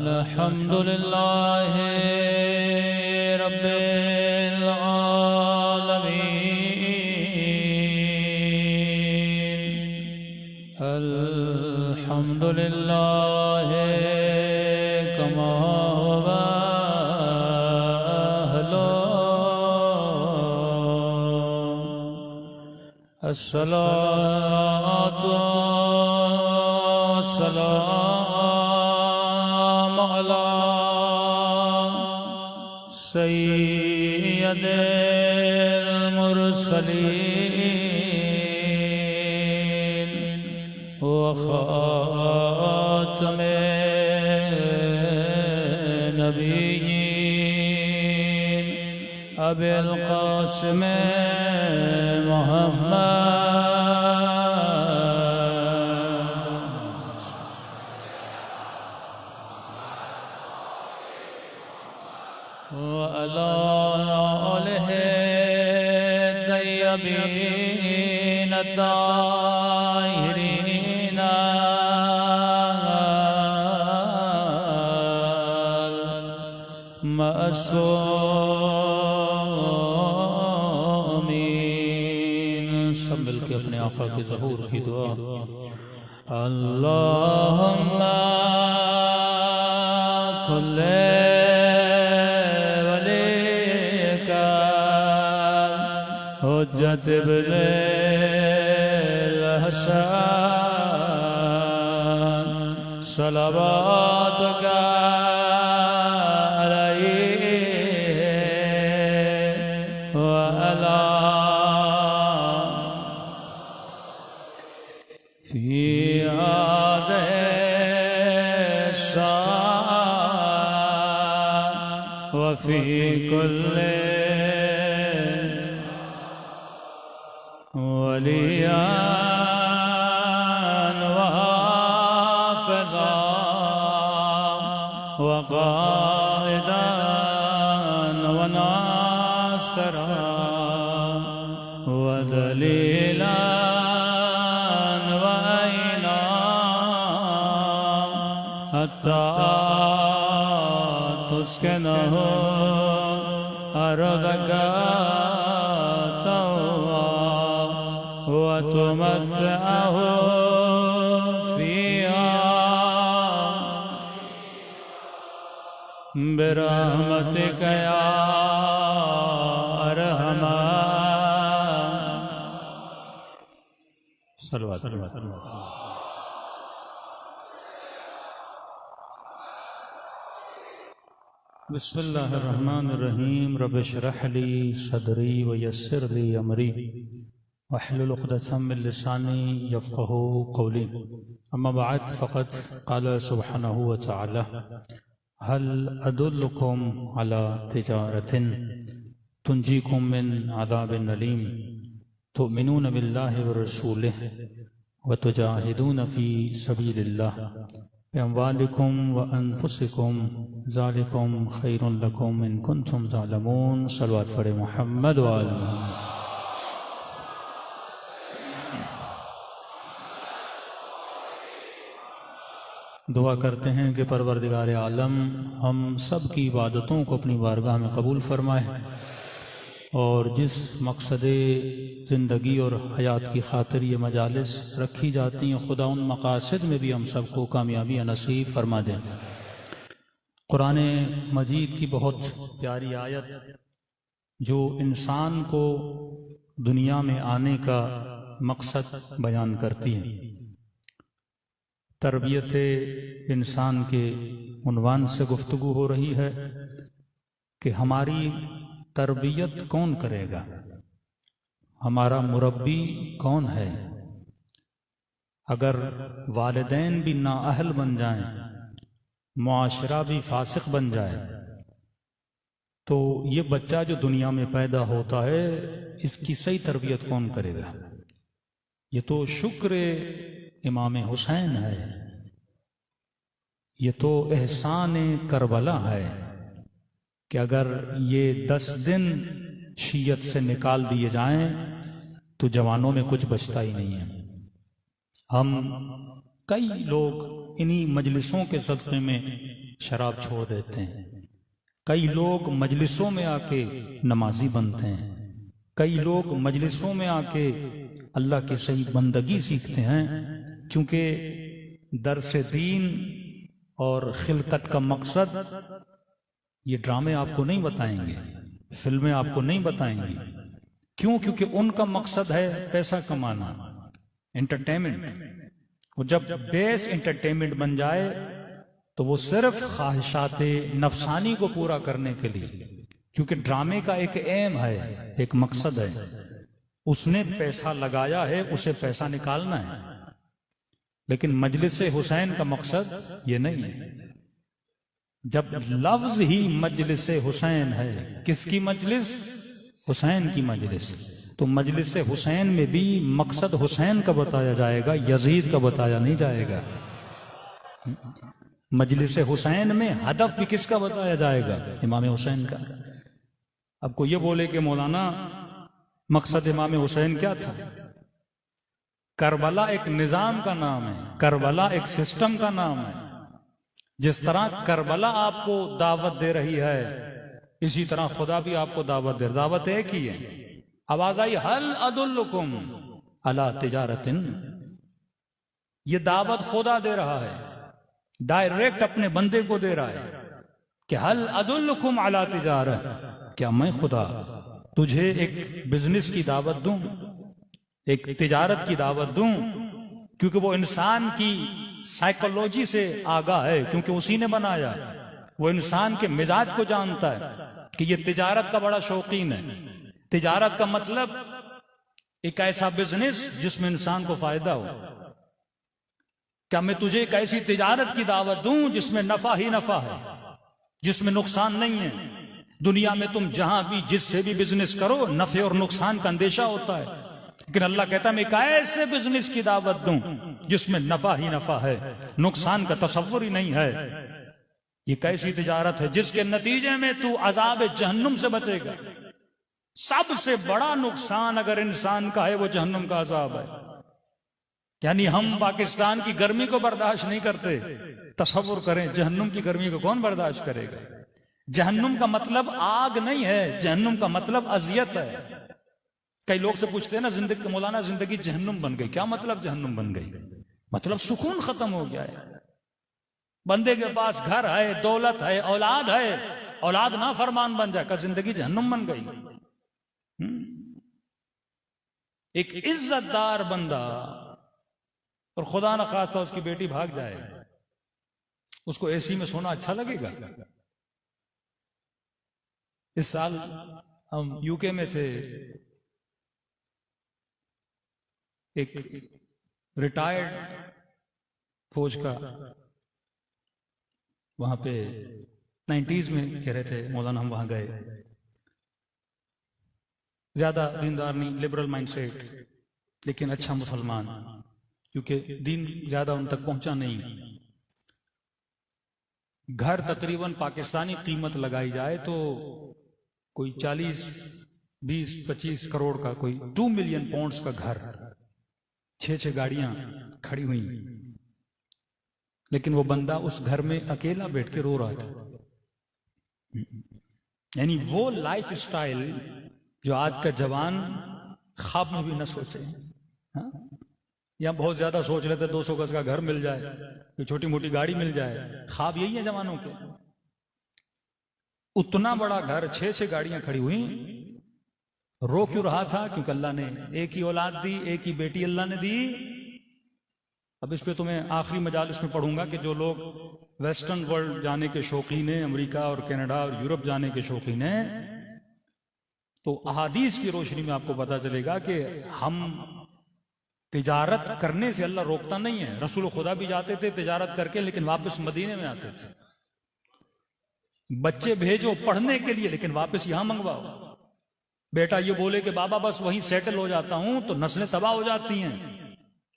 अल्हम्दुलिल्लाह रब्बिल आलमीन। अल्हम्दुलिल्लाह कमा हुवा अहलो। अस्सलातु वस्सलामु अला सय्यदिल मुरसलीन व खातमिन नबिय्यीन अबिल क़ासिम मअसूमीन। सब मिलके अपने आका के ज़हूर की दुआ। अल्लाहुम्मा कुल्ले वलीका हुज्जत इब्ने हसन सलवातुका वफ़ी कुल्ले वलियान वहाफ़िज़ान वक़ाइदान वनासिरान वदलीलान वअयनान हत्ता तुस्किनहु अर्दका तौआ वतुमत्तिअहु फ़ीहा बिरहमतिका या अरहमान। सल्लल्लाहु बिस्मिल्लाहिर्रहमानिर्रहीम। रब्बि इश्रह ली सदरी व यस्सिर ली अमरी वहलुल उक़दतम मिन लिसानी यफ़क़हू क़ौली। अम्मा बअद फ़क़द क़ाल सुब्हानहू व तआला हल अदुल्लुकुम अला तिजारतिन तुंजीकुम मिन अज़ाबिन अलीम तुअमिनून बिल्लाहि व रसूलिहि व तुजाहिदून फ़ी सबीलिल्लाह बिअम्वालिकुम व अनफुसिकुम ज़ालिकुम खैरुन लकुम इन कुन्तुम तालमून। सल्लल्लाहु अलैहि मुहम्मद व आले मुहम्मद। दुआ करते हैं कि परवरदिगार आलम हम सब की इबादतों को अपनी बारगाह में कबूल फरमाए और जिस मकसदे ज़िंदगी और हयात की खातिर ये मजालिस रखी जाती हैं, खुदा उन मकासद में भी हम सबको कामयाबी नसीब फरमा दें। कुरान मजीद की बहुत प्यारी आयत जो इंसान को दुनिया में आने का मकसद बयान करती है। तरबियत इंसान के उन्वान से गुफ्तगू हो रही है कि हमारी तरबियत कौन करेगा, हमारा मुरब्बी कौन है। अगर वालिदैन भी नाअहल बन जाएं, मुआशरा भी फासिक बन जाए, तो ये बच्चा जो दुनिया में पैदा होता है इसकी सही तरबियत कौन करेगा। ये तो शुक्र इमाम हुसैन है, ये तो एहसान करबला है कि अगर ये 10 दिन शीयत से निकाल दिए जाएं तो जवानों में कुछ बचता ही नहीं है। हम कई लोग इन्हीं मजलिसों के सदक़े में शराब छोड़ देते हैं, कई लोग मजलिसों में आके नमाजी बनते हैं, कई लोग मजलिसों में आके अल्लाह की सही बंदगी सीखते हैं, क्योंकि दर्स दीन और खिलकत का मकसद ये ड्रामे आपको नहीं बताएंगे, फिल्में आपको नहीं बताएंगी। क्यों? क्योंकि उनका मकसद है पैसा कमाना, एंटरटेनमेंट। और जब बेस एंटरटेनमेंट बन जाए तो वो सिर्फ ख्वाहिशात नफसानी को पूरा करने के लिए, क्योंकि ड्रामे का एक एम है, एक मकसद है, उसने पैसा लगाया है, उसे पैसा निकालना है। लेकिन मजलिस हुसैन का मकसद ये नहीं है। जब लफ्ज ही मजलिस हुसैन है, किसकी मजलिस? हुसैन की मजलिस। तो मजलिस हुसैन में भी मकसद हुसैन का बताया जाएगा, यजीद का बताया नहीं जाएगा। मजलिस हुसैन में हदफ भी किसका बताया जाएगा? इमाम हुसैन का। अब कोई ये बोले कि मौलाना मकसद इमाम हुसैन क्या था? करबला एक निजाम का नाम है, करबला एक सिस्टम का नाम है। जिस तरह करबला आपको दावत दे रही है, इसी तरह खुदा भी आपको दावत दे। दावत एक ही है। आवाज आई, हल अदुल्लुकुम अला तिजारतिन। ये दावत खुदा दे रहा है, डायरेक्ट अपने बंदे को दे रहा है कि हल अदुल्लुकुम अला तिजारत, क्या मैं खुदा तुझे एक बिजनेस की दावत दूं, एक तिजारत की दावत दूं? क्योंकि वो इंसान की साइकोलॉजी से आगाह है, क्योंकि उसी ने बनाया। वो इंसान के मिजाज को जानता है कि ये तिजारत का बड़ा शौकीन है। तिजारत का मतलब एक ऐसा बिजनेस जिसमें इंसान को फायदा हो। क्या मैं तुझे एक ऐसी तिजारत की दावत दूं जिसमें नफा ही नफा है, जिसमें नुकसान नहीं है? दुनिया में तुम जहां भी जिससे भी बिजनेस करो, नफे और नुकसान का अंदेशा होता है। लेकिन अल्लाह कहता है मैं एक ऐसे बिजनेस की दावत दूं जिसमें नफा ही नफा है, नुकसान का तसव्वुर ही नहीं है। ये कैसी तिजारत है जिसके नतीजे में तू अजाब जहन्नुम से बचेगा। सबसे बड़ा नुकसान अगर इंसान का है वो जहन्नुम का अजाब है। यानी हम पाकिस्तान की गर्मी को बर्दाश्त नहीं करते, तसव्वुर करें जहन्नुम की गर्मी को कौन बर्दाश्त करेगा? जहन्नुम का मतलब आग नहीं है, जहन्नुम का मतलब अजियत है। कई लोग से पूछते हैं ना, जिंदगी मौलाना जिंदगी जहन्नुम बन गई, क्या मतलब जहन्नुम बन गई? मतलब सुकून खत्म हो गया है। बंदे के पास घर है, दौलत है, औलाद है, औलाद ना फरमान बन जाए, का जिंदगी जहन्नुम बन गई। एक इज्जतदार बंदा, और खुदा न खास्ता उसकी बेटी भाग जाए, उसको एसी में सोना अच्छा लगेगा? इस साल हम यूके में थे, एक रिटायर्ड फौज का, वहां पे 90s में कह रहे थे मौलाना, हम वहां गए। ज्यादा दीनदार नहीं, लिबरल माइंडसेट, लेकिन अच्छा मुसलमान, क्योंकि दीन ज्यादा उन तक पहुंचा नहीं। घर तकरीबन पाकिस्तानी कीमत लगाई जाए तो कोई 40, 20, 25 करोड़ का, कोई 2 मिलियन पाउंड्स का घर, 6 गाड़ियां खड़ी हुई। लेकिन वो बंदा उस घर में अकेला बैठ के रो रहा था। यानी वो लाइफ स्टाइल जो आज का जवान ख्वाब में भी न सोचे। हाँ? या बहुत ज्यादा सोच लेते 200 गज का घर मिल जाए, कोई छोटी मोटी गाड़ी मिल जाए, ख्वाब यही है जवानों के। उतना बड़ा घर, 6 गाड़ियां खड़ी हुई, रो क्यों रहा था? क्योंकि अल्लाह ने एक ही औलाद दी, एक ही बेटी अल्लाह ने दी। अब इस पे तुम्हें आखिरी मजालिस में पढ़ूंगा कि जो लोग वेस्टर्न वर्ल्ड जाने के शौकीन हैं, अमेरिका और कनाडा और यूरोप जाने के शौकीन हैं, तो अहादीस की रोशनी में आपको पता चलेगा कि हम तिजारत करने से अल्लाह रोकता नहीं है। रसूल खुदा भी जाते थे तिजारत करके, लेकिन वापस मदीने में आते थे। बच्चे भेजो पढ़ने के लिए, लेकिन वापस यहां मंगवाओ। बेटा ये बोले कि बाबा बस वहीं सेटल हो जाता हूं, तो नस्लें तबाह हो जाती हैं।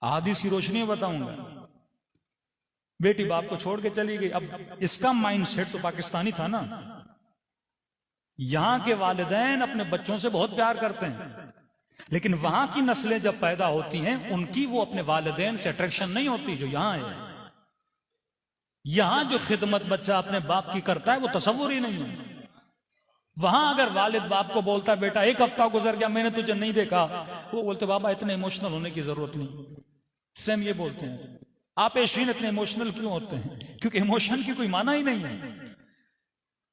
अहादीस की रोशनी में बताऊंगा। बेटी बाप को छोड़ के चली गई। अब इसका माइंडसेट तो पाकिस्तानी था ना। यहां के वालिदैन अपने बच्चों से बहुत प्यार करते हैं, लेकिन वहां की नस्लें जब पैदा होती हैं उनकी वो अपने वालिदैन से अट्रैक्शन नहीं होती जो यहां है। यहां जो खिदमत बच्चा अपने बाप की करता है वो तसव्वुर ही नहीं है। वहां अगर वालिद बाप को बोलता है बेटा एक हफ्ता गुजर गया मैंने तुझे नहीं देखा, वो बोलते बाबा इतने इमोशनल होने की जरूरत नहीं। सेम ये बोलते हैं आप एशीन इतने इमोशनल क्यों होते हैं? क्योंकि इमोशन की कोई माना ही नहीं है।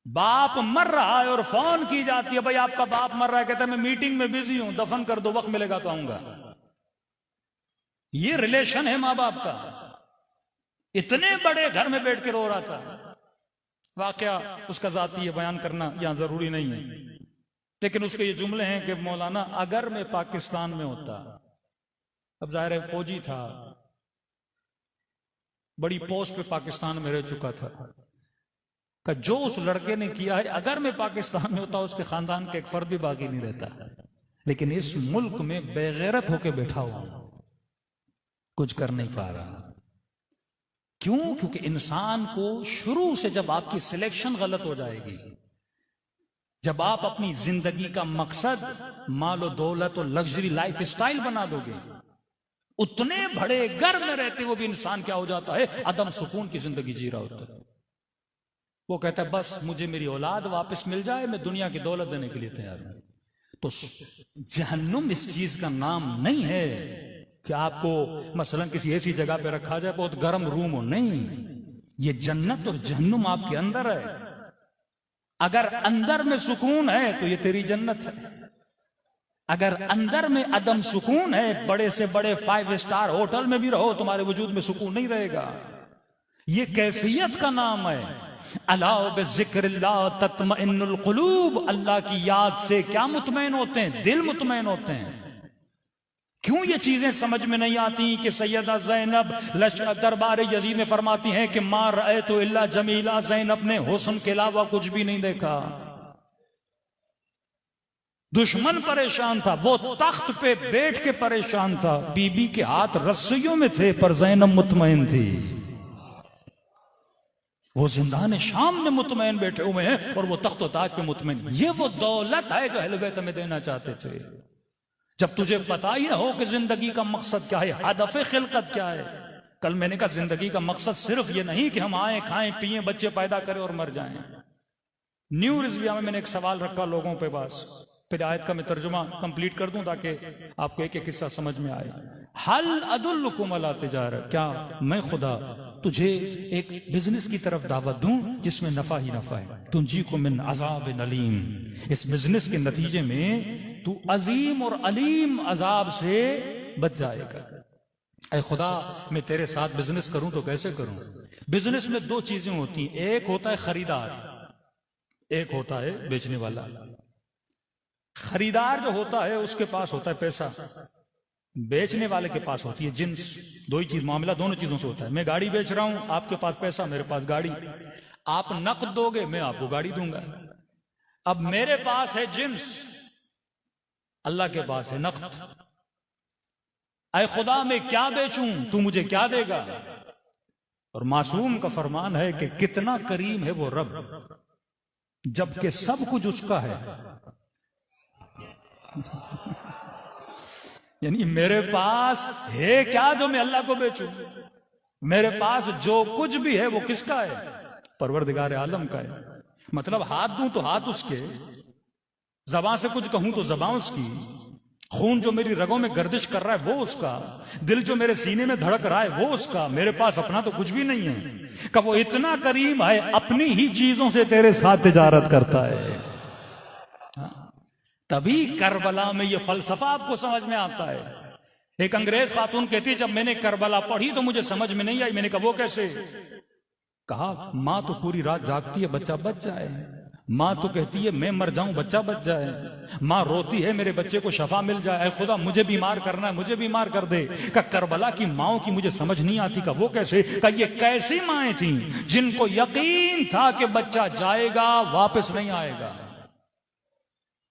बाप मर रहा है और फोन की जाती है भाई आपका बाप मर रहा है, कहता है मैं मीटिंग में बिजी हूं, दफन कर दो, वक्त मिलेगा तो आऊंगा। ये रिलेशन है मां बाप का। इतने बड़े घर में बैठ के रो रहा था। वाकया उसका जाती है, बयान करना यहां जरूरी नहीं है, लेकिन उसके ये जुमले हैं कि मौलाना अगर मैं पाकिस्तान में होता, अब जाहिर है फौजी था, बड़ी पोस्ट पे पाकिस्तान में रह चुका था, का जो उस लड़के ने किया है अगर मैं पाकिस्तान में होता उसके खानदान का एक फर्द भी बाकी नहीं रहता। लेकिन इस मुल्क में बेगैरत होके बैठा हुआ कुछ कर नहीं पा रहा। क्यों? क्योंकि इंसान को शुरू से जब आपकी सिलेक्शन गलत हो जाएगी, जब आप अपनी जिंदगी का मकसद मालो दौलत और लग्जरी लाइफ स्टाइल बना दोगे, उतने बड़े घर में रहते हुए भी इंसान क्या हो जाता है, अदम सुकून की जिंदगी जी रहा होता है। वो कहता है बस मुझे मेरी औलाद वापस मिल जाए, मैं दुनिया की दौलत देने के लिए तैयार हूं। तो जहन्नुम इस चीज का नाम नहीं है कि आपको मसलन किसी ऐसी जगह पे रखा जाए बहुत गर्म रूम हो, नहीं। ये जन्नत और जहन्नुम आपके अंदर है। अगर अंदर में सुकून है तो ये तेरी जन्नत है। अगर अंदर में अदम सुकून है, बड़े से बड़े 5 स्टार होटल में भी रहो तुम्हारे वजूद में सुकून नहीं रहेगा। ये कैफियत का नाम है। अला बिज़िक्रिल्लाह तत्मइन्नुल कुलूब, अल्लाह की याद से क्या मुतमईन होते हैं? दिल मुतमईन होते हैं। क्यों ये चीजें समझ में नहीं आती कि सैयदा ज़ैनब दरबार यजीद में फरमाती हैं कि मा रअयतु इल्ला जमीला, ज़ैनब ने हुस्न के अलावा कुछ भी नहीं देखा। दुश्मन परेशान था, वो तख्त पे बैठ के परेशान था, बीबी के हाथ रस्सियों में थे पर ज़ैनब मुतमईन थी। वो जिंदान शाम में मुतमईन बैठे हुए हैं और वो तख्त ताज पे मुतमईन। ये वो दौलत है जो अहले बैत में देना चाहते थे। जब तुझे पता ही ना हो कि जिंदगी का मकसद क्या है, हदफ़े खिलकत क्या है। कल मैंने कहा जिंदगी का मकसद सिर्फ ये नहीं कि हम आए खाएं पिएं बच्चे पैदा करें और मर जाएं। न्यू रिजविया में मैंने एक सवाल रखा लोगों पे पास, फिर आयत का मैं तर्जुमा कंप्लीट कर दूं ताकि आपको एक एक किस्सा समझ में आए। हल अदुल्लुकुम अला तिजारत, क्या मैं खुदा तुझे एक बिजनेस की तरफ दावत दूं जिसमें नफा ही नफा है। तुंजीकुम मिन अज़ाबिन अलीम, इस बिजनेस के नतीजे में तू अजीम और अलीम अजाब से बच जाएगा। ऐ खुदा मैं तेरे साथ बिजनेस करूं तो कैसे करूं? बिजनेस में 2 चीजें होती हैं, एक होता है खरीदार, एक होता है बेचने वाला। खरीदार जो होता है उसके पास होता है पैसा, बेचने वाले के पास होती है जिन्स। 2 ही चीज, मामला दोनों चीजों से होता है। मैं गाड़ी बेच रहा हूं, आपके पास पैसा, मेरे पास गाड़ी। आप नकद दोगे, मैं आपको गाड़ी दूंगा। अब मेरे पास है जिन्स, अल्लाह के पास है नकद। ऐ खुदा मैं क्या बेचूं, तू मुझे क्या देगा? और मासूम का फरमान है कि कितना करीम है वो रब, जबकि सब कुछ उसका है। यानी मेरे पास है क्या जो मैं अल्लाह को बेचूं? मेरे पास जो कुछ भी है वो किसका है? परवरदिगार आलम का है। मतलब हाथ दूं तो हाथ उसके, ज़बान से कुछ कहूं तो ज़बान उसकी, खून जो मेरी रगों में गर्दिश कर रहा है वो उसका, दिल जो मेरे सीने में धड़क रहा है वो उसका। मेरे पास अपना तो कुछ भी नहीं है। कब वो इतना करीम है, अपनी ही चीजों से तेरे साथ तिजारत करता है। तभी करबला में ये फलसफा आपको समझ में आता है। एक अंग्रेज खातून कहती है जब मैंने करबला पढ़ी तो मुझे समझ में नहीं आई। मैंने कहा वो कैसे? कहा माँ तो पूरी रात जागती है बच्चा बच जाए, माँ तो कहती है मैं मर जाऊं बच्चा बच जाए, माँ रोती है मेरे बच्चे को शफा मिल जाए, खुदा मुझे बीमार करना है मुझे बीमार कर दे। का करबला की माओ की मुझे समझ नहीं आती। का वो कैसे? का ये कैसी माएं थी जिनको यकीन था कि बच्चा जाएगा वापस नहीं आएगा,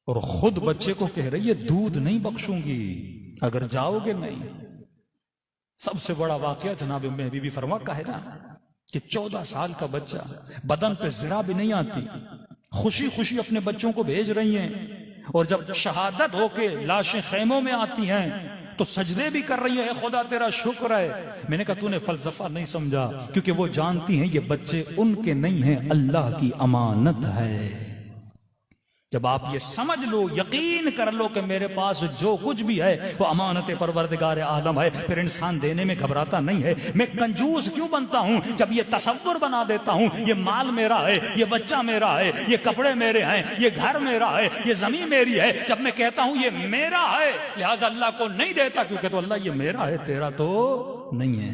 और खुद बच्चे को कह रही है दूध नहीं बख्शूंगी अगर जाओगे नहीं। सबसे बड़ा वाकया जनाब उम्मे हबीबी फरमा का है ना कि 14 साल का बच्चा, बदन पे जरा भी नहीं आती, खुशी खुशी अपने बच्चों को भेज रही हैं। और जब शहादत होके लाशें खेमों में आती हैं तो सजदे भी कर रही है, खुदा तेरा शुक्र है। मैंने कहा तूने फलसफा नहीं समझा, क्योंकि वो जानती हैं ये बच्चे उनके नहीं हैं, अल्लाह की अमानत है। जब आप ये समझ लो, यकीन कर लो कि मेरे पास जो कुछ भी है वो अमानत परवरदिगार आलम है, फिर इंसान देने में घबराता नहीं है। मैं कंजूस क्यों बनता हूं? जब ये तसव्वुर बना देता हूं ये माल मेरा है, ये बच्चा मेरा है, ये कपड़े मेरे हैं, ये घर मेरा है, ये जमीन मेरी है, जब मैं कहता हूं ये मेरा है, लिहाजा अल्लाह को नहीं देता, क्योंकि तो अल्लाह ये मेरा है, तेरा तो नहीं है।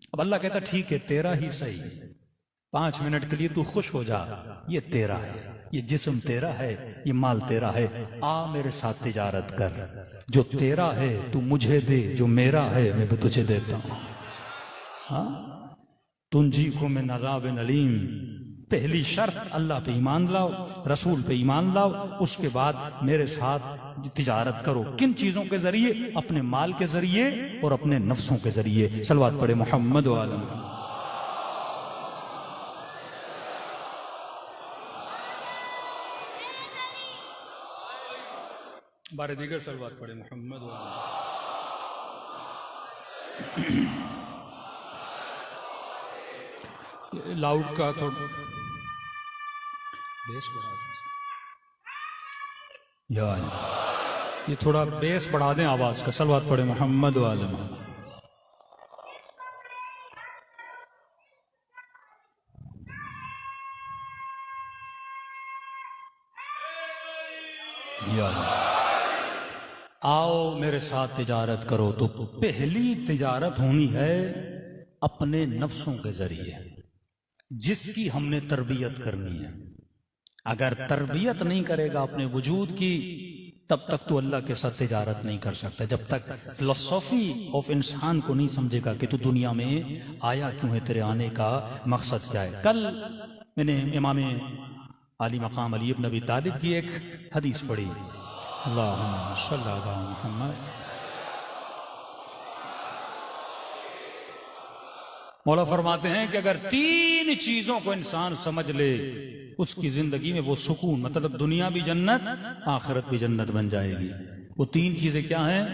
अब अल्लाह कहता ठीक है तेरा ही सही, 5 मिनट के लिए तू खुश हो जा, ये तेरा है, ये जिस्म तेरा है, ये माल तेरा है, आ मेरे साथ तिजारत कर, जो तेरा है तू मुझे दे, जो मेरा है मैं भी तुझे देता हूं। हाँ, तुंजी को मैं नज़ाब नलीम। पहली शर्त अल्लाह पे ईमान लाओ, रसूल पे ईमान लाओ, उसके बाद मेरे साथ तिजारत करो। किन चीजों के जरिए? अपने माल के जरिए और अपने नफ्सों के जरिए। सलवात पढ़े मोहम्मद व आलम। बारे दीगर सलवात पढ़े मोहम्मद व आलम। लाउड का थोड़ा बेस बढ़ा दें, यार ये थोड़ा बेस बढ़ा दें आवाज का। सलवात पढ़े मोहम्मद व आलम। आओ मेरे साथ तिजारत करो। तो पहली तिजारत होनी है अपने नफ्सों के जरिए, जिसकी हमने तरबियत करनी है। अगर तरबियत नहीं करेगा अपने वजूद की, तब तक तो अल्लाह के साथ तिजारत नहीं कर सकता। जब तक फिलोसॉफी ऑफ इंसान को नहीं समझेगा कि तू दुनिया में आया क्यों है, तेरे आने का मकसद क्या है। कल मैंने इमाम आली मकाम अली इब्न अबी तालिब की एक हदीस पढ़ी, अल्लाहुम्मा सल्ली अला मुहम्मद। मौला फरमाते हैं कि अगर 3 चीजों को इंसान समझ ले, उसकी जिंदगी में वो सुकून, मतलब दुनिया भी जन्नत, आखिरत भी जन्नत बन जाएगी। वो 3 चीजें क्या हैं?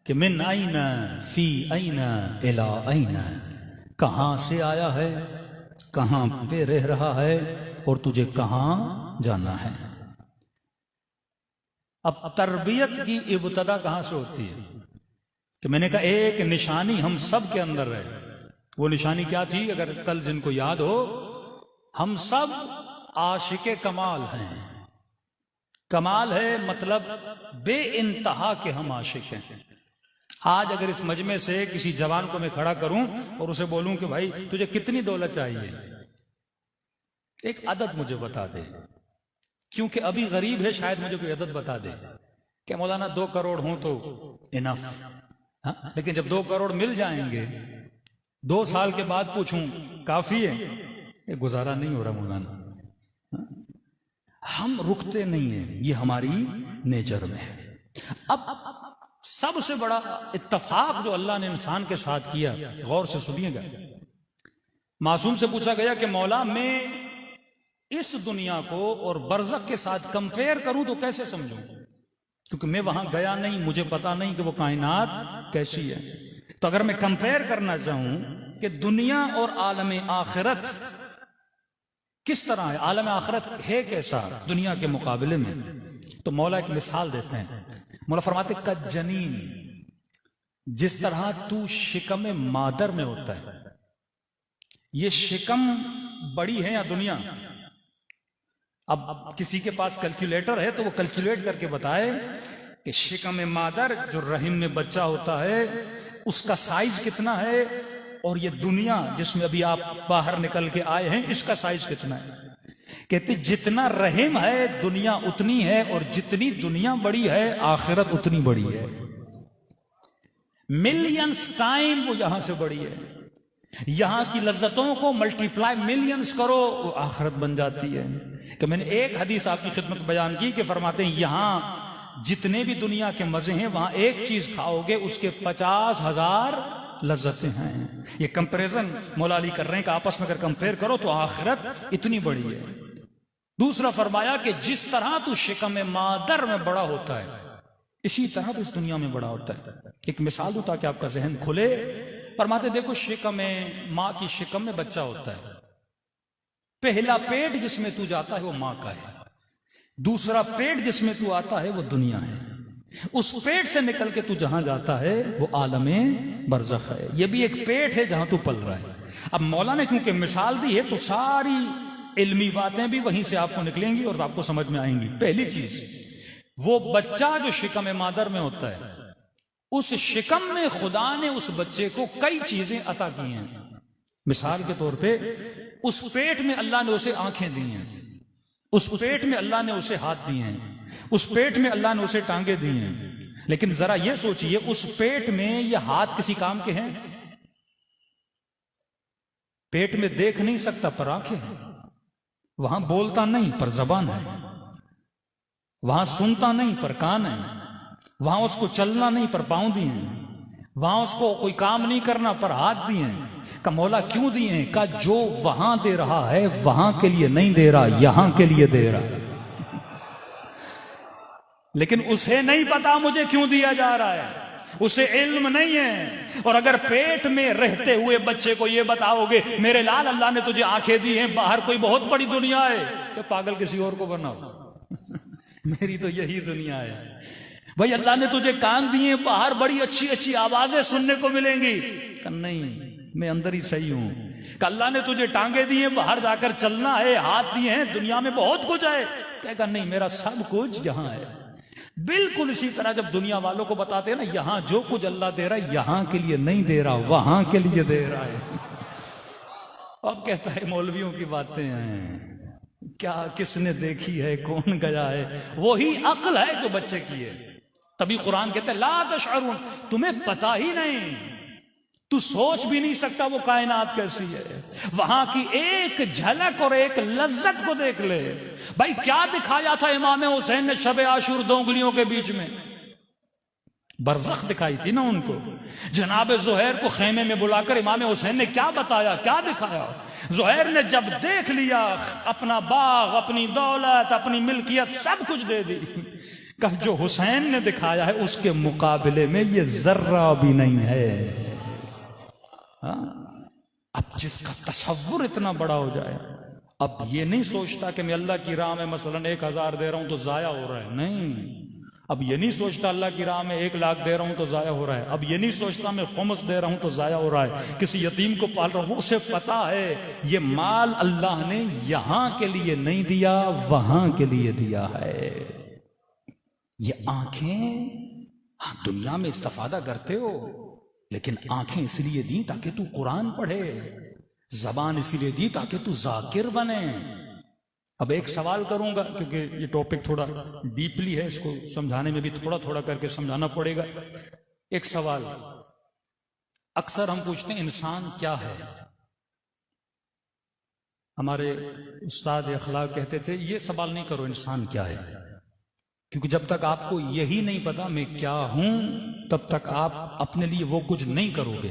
कि मिन आइना फी आइना इला आइना, कहां से आया है, कहां पे रह रहा है और तुझे कहां जाना है। अब तरबियत की इब्तदा कहां से होती है? कि मैंने कहा एक निशानी हम सब के अंदर है। वो निशानी क्या थी? अगर कल जिनको याद हो, हम सब आशिके कमाल हैं। कमाल है मतलब बे इंतहा के हम आशिक हैं। आज अगर इस मजमे से किसी जवान को मैं खड़ा करूं और उसे बोलूं कि भाई तुझे कितनी दौलत चाहिए, एक अदद मुझे बता दे, क्योंकि अभी गरीब है, शायद मुझे कोई अदद बता दे। क्या मौलाना 2 करोड़ हो तो इनफ, हाँ? लेकिन जब 2 करोड़ मिल जाएंगे, 2 साल के बाद पूछूं काफी है, ये गुजारा नहीं हो रहा मौलाना। हम रुकते नहीं हैं, ये हमारी नेचर में है। अब सबसे बड़ा इत्तफाक जो अल्लाह ने इंसान के साथ किया, गौर से सुनिएगा। मासूम से पूछा गया कि मौला मैं इस दुनिया को और बरज़ख के साथ कंपेयर करूं तो कैसे समझूं, क्योंकि मैं वहां गया नहीं, मुझे पता नहीं कि वो कायनात कैसी है। तो अगर मैं कंपेयर करना चाहूं कि दुनिया और आलम आखिरत किस तरह है, आलम आखिरत है कैसा दुनिया के मुकाबले में, तो मौला एक मिसाल देते हैं। मौला फरमाते का जनीन, जिस तरह तू शिकम मादर में होता है, ये शिकम बड़ी है या दुनिया। अब किसी के पास कैलकुलेटर है तो वो कैलकुलेट करके बताए कि शिकम मादर, जो रहीम में बच्चा होता है, उसका साइज कितना है, और ये दुनिया जिसमें अभी आप बाहर निकल के आए हैं, इसका साइज कितना है। कहते जितना रहीम है दुनिया उतनी है, और जितनी दुनिया बड़ी है आखिरत उतनी बड़ी है। मिलियंस टाइम वो यहां से बड़ी है। यहां की लज्जतों को मल्टीप्लाई मिलियंस करो, वो आखिरत बन जाती है। कि मैंने एक हदीस आपकी खिदमत बयान की कि फरमाते हैं यहां जितने भी दुनिया के मजे हैं, वहां एक चीज खाओगे उसके 50,000 लज्जतें हैं। ये कंपैरिजन मौला अली कर रहे हैं कि आपस में अगर कंपेयर करो तो आखिरत इतनी बड़ी है। दूसरा फरमाया कि जिस तरह तू शिकम मादर में बड़ा होता है इसी तरह तो इस दुनिया में बड़ा होता है। एक मिसाल दूं ताकि आपका जहन खुले। फरमाते देखो शिकम में, माँ की शिकम में बच्चा होता है, पहला पेट जिसमें तू जाता है वो माँ का है, दूसरा पेट जिसमें तू आता है वो दुनिया है, उस पेट से निकल के तू जहां जाता है वो आलमे बरज़ख है। ये भी एक पेट है जहां तू पल रहा है। अब मौला ने क्योंकि मिसाल दी है तो सारी इल्मी बातें भी वहीं से आपको निकलेंगी और आपको समझ में आएंगी। पहली चीज, वो बच्चा जो शिकम मादर में होता है, उस शिकम में खुदा ने उस बच्चे को कई चीजें अता की हैं। मिसाल के तौर पे उस पेट में अल्लाह ने उसे आंखें दी हैं, उस पेट में अल्लाह ने उसे हाथ दिए हैं, उस पेट में अल्लाह ने उसे टांगे दी हैं। लेकिन जरा ये सोचिए, उस पेट में ये हाथ किसी काम के हैं? पेट में देख नहीं सकता पर आंखें हैं, वहां बोलता नहीं पर जबान है, वहां सुनता नहीं पर कान है, वहां उसको चलना नहीं पर पांव दिए हैं, वहां उसको कोई काम नहीं करना पर हाथ दिए हैं। का मौला क्यों दिए हैं? का जो वहां दे रहा है वहां के लिए नहीं दे रहा, यहां के लिए दे रहा है। लेकिन उसे नहीं पता मुझे क्यों दिया जा रहा है, उसे इल्म नहीं है। और अगर पेट में रहते हुए बच्चे को ये बताओगे मेरे लाल अल्लाह ने तुझे आंखें दी हैं, बाहर कोई बहुत बड़ी दुनिया है, तो पागल किसी और को बनाओ मेरी तो यही दुनिया है। भाई अल्लाह ने तुझे कान दिए, बाहर बड़ी अच्छी अच्छी आवाजें सुनने को मिलेंगी। नहीं, मैं अंदर ही सही हूं। अल्लाह ने तुझे टांगे दिए, बाहर जाकर चलना है, हाथ दिए हैं, दुनिया में बहुत कुछ है। कहेगा नहीं, मेरा सब कुछ यहां है। बिल्कुल इसी तरह जब दुनिया वालों को बताते हैं ना, यहां जो कुछ अल्लाह दे रहा है यहां के लिए नहीं दे रहा, वहां के लिए दे रहा है। अब कहता है मौलवियों की बातें हैं, क्या किसने देखी है, कौन गया है? वही अक्ल है जो बच्चे की है। तभी कुरान कहते हैं ला तशअरून, तुम्हें पता ही नहीं, तू सोच भी नहीं सकता वो कायनात कैसी है। वहां की एक झलक और एक लज्जत को देख ले। भाई क्या दिखाया था इमाम हुसैन ने शब आशूर 2 उंगलियों के बीच में? बरज़ख दिखाई थी ना उनको। जनाब ज़ुहैर को खेमे में बुलाकर इमाम हुसैन ने क्या बताया, क्या दिखाया? ज़ुहैर ने जब देख लिया, अपना बाग, अपनी दौलत, अपनी मिल्कियत सब कुछ दे दी। कहा जो हुसैन ने दिखाया है उसके मुकाबले में ये जर्रा भी नहीं है। अब जिसका तसव्वुर इतना बड़ा हो जाए, अब ये नहीं सोचता कि मैं अल्लाह की राह में मसलन 1000 दे रहा हूं तो जाया हो रहा है, नहीं। अब ये नहीं सोचता अल्लाह की राह में 1 लाख दे रहा हूं तो जाया हो रहा है। अब ये नहीं सोचता मैं खुम्स दे रहा हूं तो जाया हो रहा है, किसी यतीम को पाल रहा हूं। उसे पता है ये माल अल्लाह ने यहां के लिए नहीं दिया, वहां के लिए दिया है। ये आंखें, हाँ दुनिया में इस्तेफादा करते हो, लेकिन आंखें इसलिए दी ताकि तू कुरान पढ़े, जबान इसलिए दी ताकि तू जाकिर बने। अब एक सवाल करूंगा क्योंकि ये टॉपिक थोड़ा डीपली है, इसको समझाने में भी थोड़ा थोड़ा करके समझाना पड़ेगा। एक सवाल अक्सर हम पूछते हैं, इंसान क्या है? हमारे उस्ताद अखलाक कहते थे ये सवाल नहीं करो इंसान क्या है, क्योंकि जब तक आपको यही नहीं पता मैं क्या हूं तब तक आप अपने लिए वो कुछ नहीं करोगे।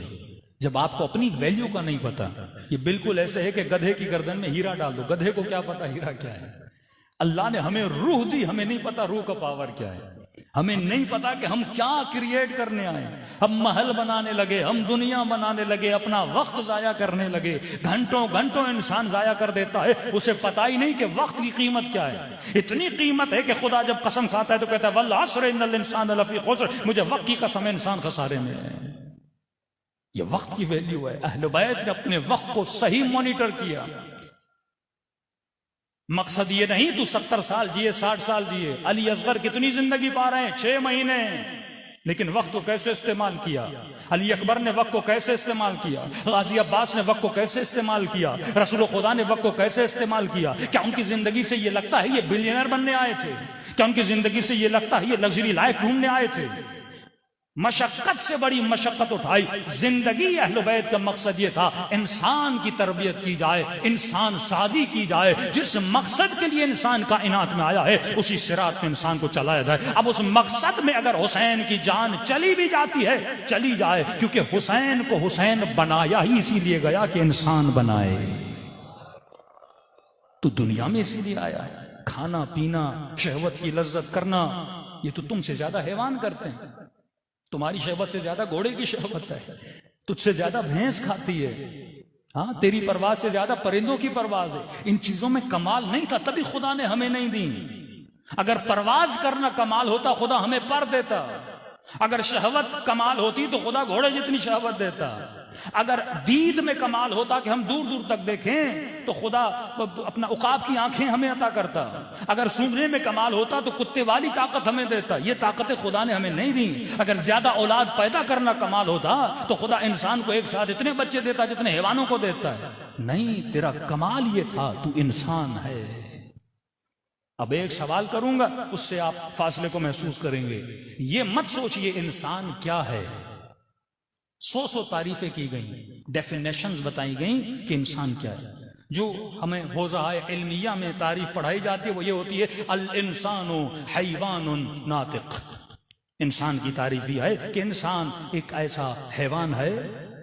जब आपको अपनी वैल्यू का नहीं पता, ये बिल्कुल ऐसे है कि गधे की गर्दन में हीरा डाल दो, गधे को क्या पता हीरा क्या है। अल्लाह ने हमें रूह दी, हमें नहीं पता रूह का पावर क्या है, हमें नहीं पता कि हम क्या क्रिएट करने आए। हम महल बनाने लगे, हम दुनिया बनाने लगे, अपना वक्त जाया करने लगे, घंटों घंटों इंसान जाया कर देता है, उसे पता ही नहीं कि वक्त की कीमत क्या है। इतनी कीमत है कि खुदा जब कसम खाता है तो कहता है वल अस्र इन्नल इंसान लफी खुस्र, मुझे वक्त की कसम, इंसान खसारे में है। ये वक्त की वैल्यू है। अहले बैत ने अपने वक्त को सही मॉनिटर किया। मकसद ये नहीं तू 70 साल जिए, 60 साल जिए। अली असगर कितनी जिंदगी पा रहे हैं? 6 महीने, लेकिन वक्त को कैसे इस्तेमाल किया? अली अकबर ने वक्त को कैसे इस्तेमाल किया? गाजी अब्बास ने वक्त को कैसे इस्तेमाल किया? रसूल खुदा ने वक्त को कैसे इस्तेमाल किया? क्या उनकी जिंदगी से ये लगता है ये बिलियनर बनने आए थे? क्या उनकी जिंदगी से ये लगता है ये लग्जरी लाइफ ढूंढने आए थे? मशक्कत से बड़ी मशक्कत उठाई। जिंदगी अहले बैत का मकसद ये था इंसान की तरबियत की जाए, इंसान साजी की जाए। जिस मकसद के लिए इंसान कायनात में आया है उसी सिरात पे इंसान को चलाया जाए। अब उस मकसद में अगर हुसैन की जान चली भी जाती है, चली जाए, क्योंकि हुसैन को हुसैन बनाया ही इसीलिए गया कि इंसान बनाए। तू दुनिया में इसीलिए आया है। खाना पीना, शहवत की लज्जत करना, ये तो तुमसे ज्यादा हैवान करते हैं। तुम्हारी शहवत से ज्यादा घोड़े की शहवत है, तुझसे ज्यादा भैंस खाती है। हाँ, तेरी परवाज से ज्यादा परिंदों की परवाज है। इन चीजों में कमाल नहीं था, तभी खुदा ने हमें नहीं दी। अगर परवाज करना कमाल होता, खुदा हमें पर देता। अगर शहवत कमाल होती तो खुदा घोड़े जितनी शहवत देता। अगर दीद में कमाल होता कि हम दूर दूर तक देखें तो खुदा अपना उकाब की आंखें हमें अता करता। अगर सूंघने में कमाल होता तो कुत्ते वाली ताकत हमें देता। ये ताकतें खुदा ने हमें नहीं दी। अगर ज्यादा औलाद पैदा करना कमाल होता तो खुदा इंसान को एक साथ इतने बच्चे देता जितने हैवानों को देता है। नहीं, तेरा कमाल ये था, तू इंसान है। अब एक सवाल करूंगा, उससे आप फासले को महसूस करेंगे। ये मत सोचिए इंसान क्या है। सौ तारीफें की गई, डेफिनेशंस बताई गई कि इंसान क्या है। जो हमें होज़ाए इल्मिया में तारीफ पढ़ाई जाती है वो ये होती है, अल इंसानु हैवानुन नातिक। इंसान की तारीफ ही है कि इंसान एक ऐसा हैवान है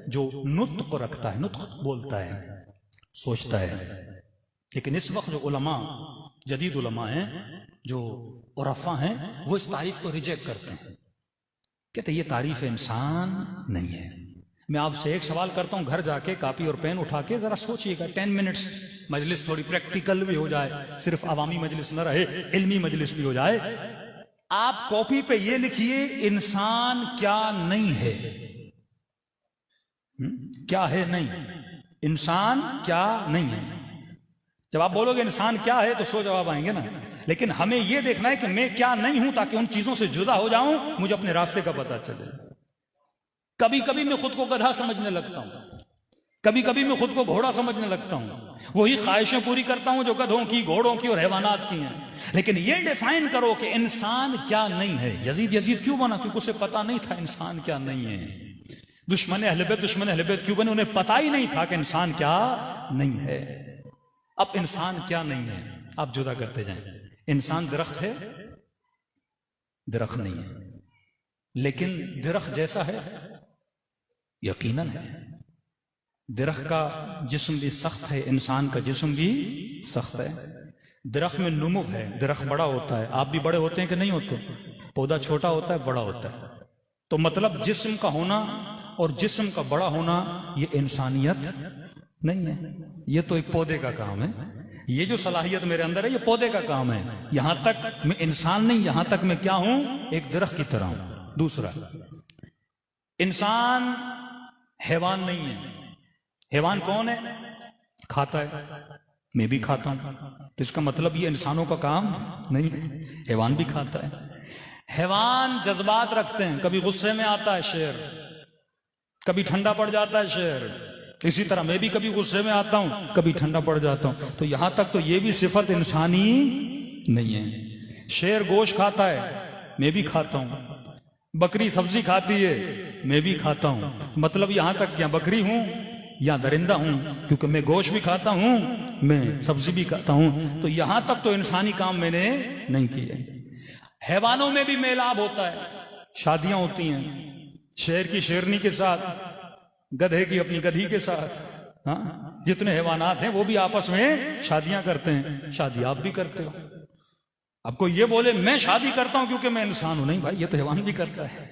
जो नुत्क रखता है, नुत्क बोलता है, सोचता है। लेकिन इस वक्त जो उलमा, जदीद उलमा हैं, जो उरफा हैं, वो इस तारीफ को रिजेक्ट करते हैं। कहते ये तारीफ इंसान नहीं है। मैं आपसे एक सवाल करता हूं, घर जाके कापी और पेन उठा के जरा सोचिएगा। 10 मिनट्स मजलिस थोड़ी प्रैक्टिकल भी हो जाए, सिर्फ अवामी मजलिस न रहे, इल्मी मजलिस भी हो जाए। आप कॉपी पे ये लिखिए, इंसान क्या नहीं है। क्या है? नहीं। इंसान क्या नहीं है। जब आप बोलोगे इंसान क्या है तो 100 जवाब आएंगे ना। लेकिन हमें यह देखना है कि मैं क्या नहीं हूं, ताकि उन चीजों से जुदा हो जाऊं, मुझे अपने रास्ते का पता चले। कभी कभी मैं खुद को गधा समझने लगता हूं, कभी कभी मैं खुद को घोड़ा समझने लगता हूं। वही ख्वाहिशें पूरी करता हूं जो गधों की, घोड़ों की और हैवानात की हैं। लेकिन यह डिफाइन करो कि इंसान क्या नहीं है। यजीद क्यों बना? क्योंकि उसे पता नहीं था इंसान क्या नहीं है। दुश्मन अहले बैत क्यों बने? उन्हें पता ही नहीं था कि इंसान क्या नहीं है। अब इंसान क्या नहीं है, आप जुदा करते जाएं। इंसान दरख्त है? दरख्त नहीं है। लेकिन दरख्त जैसा है? यकीनन है। दरख्त का जिस्म भी सख्त है, इंसान का जिस्म भी सख्त है। दरख्त में नुमू है, दरख्त बड़ा होता है। आप भी बड़े होते हैं कि नहीं होते? पौधा छोटा होता है, बड़ा होता है। तो मतलब जिस्म का होना और जिस्म का बड़ा होना ये इंसानियत नहीं है। ये तो एक पौधे का काम है। ये जो सलाहियत मेरे अंदर है ये पौधे का काम है। यहां तक मैं इंसान नहीं, यहां तक मैं क्या हूं? एक दरख्त की तरह हूं। दूसरा, इंसान हैवान नहीं है। हैवान कौन है? खाता है। मैं भी खाता हूं, तो इसका मतलब ये इंसानों का काम नहीं है। हैवान भी खाता है। हैवान जज्बात रखते हैं, कभी गुस्से में आता है शेर, कभी ठंडा पड़ जाता है शेर। इसी तरह मैं भी कभी गुस्से में आता हूं, कभी ठंडा पड़ जाता हूं। तो यहां तक तो ये भी सिफत इंसानी नहीं है। शेर गोश्त खाता है, मैं भी खाता हूं। बकरी सब्जी खाती है, मैं भी खाता हूं। मतलब यहां तक क्या बकरी हूं या दरिंदा हूं, क्योंकि मैं गोश्त भी खाता हूं, मैं सब्जी भी खाता हूं। तो यहां तक तो इंसानी काम मैंने नहीं किए। हैवानों में भी मेलाप होता है, शादियां होती हैं। शेर की शेरनी के साथ, गधे की अपनी गधी के साथ। हाँ, जितने हैवानात हैं वो भी आपस में शादियां करते हैं। शादी आप भी करते हो। अब कोई ये बोले मैं शादी करता हूं क्योंकि मैं इंसान हूं, नहीं भाई, ये तो हैवान भी करता है।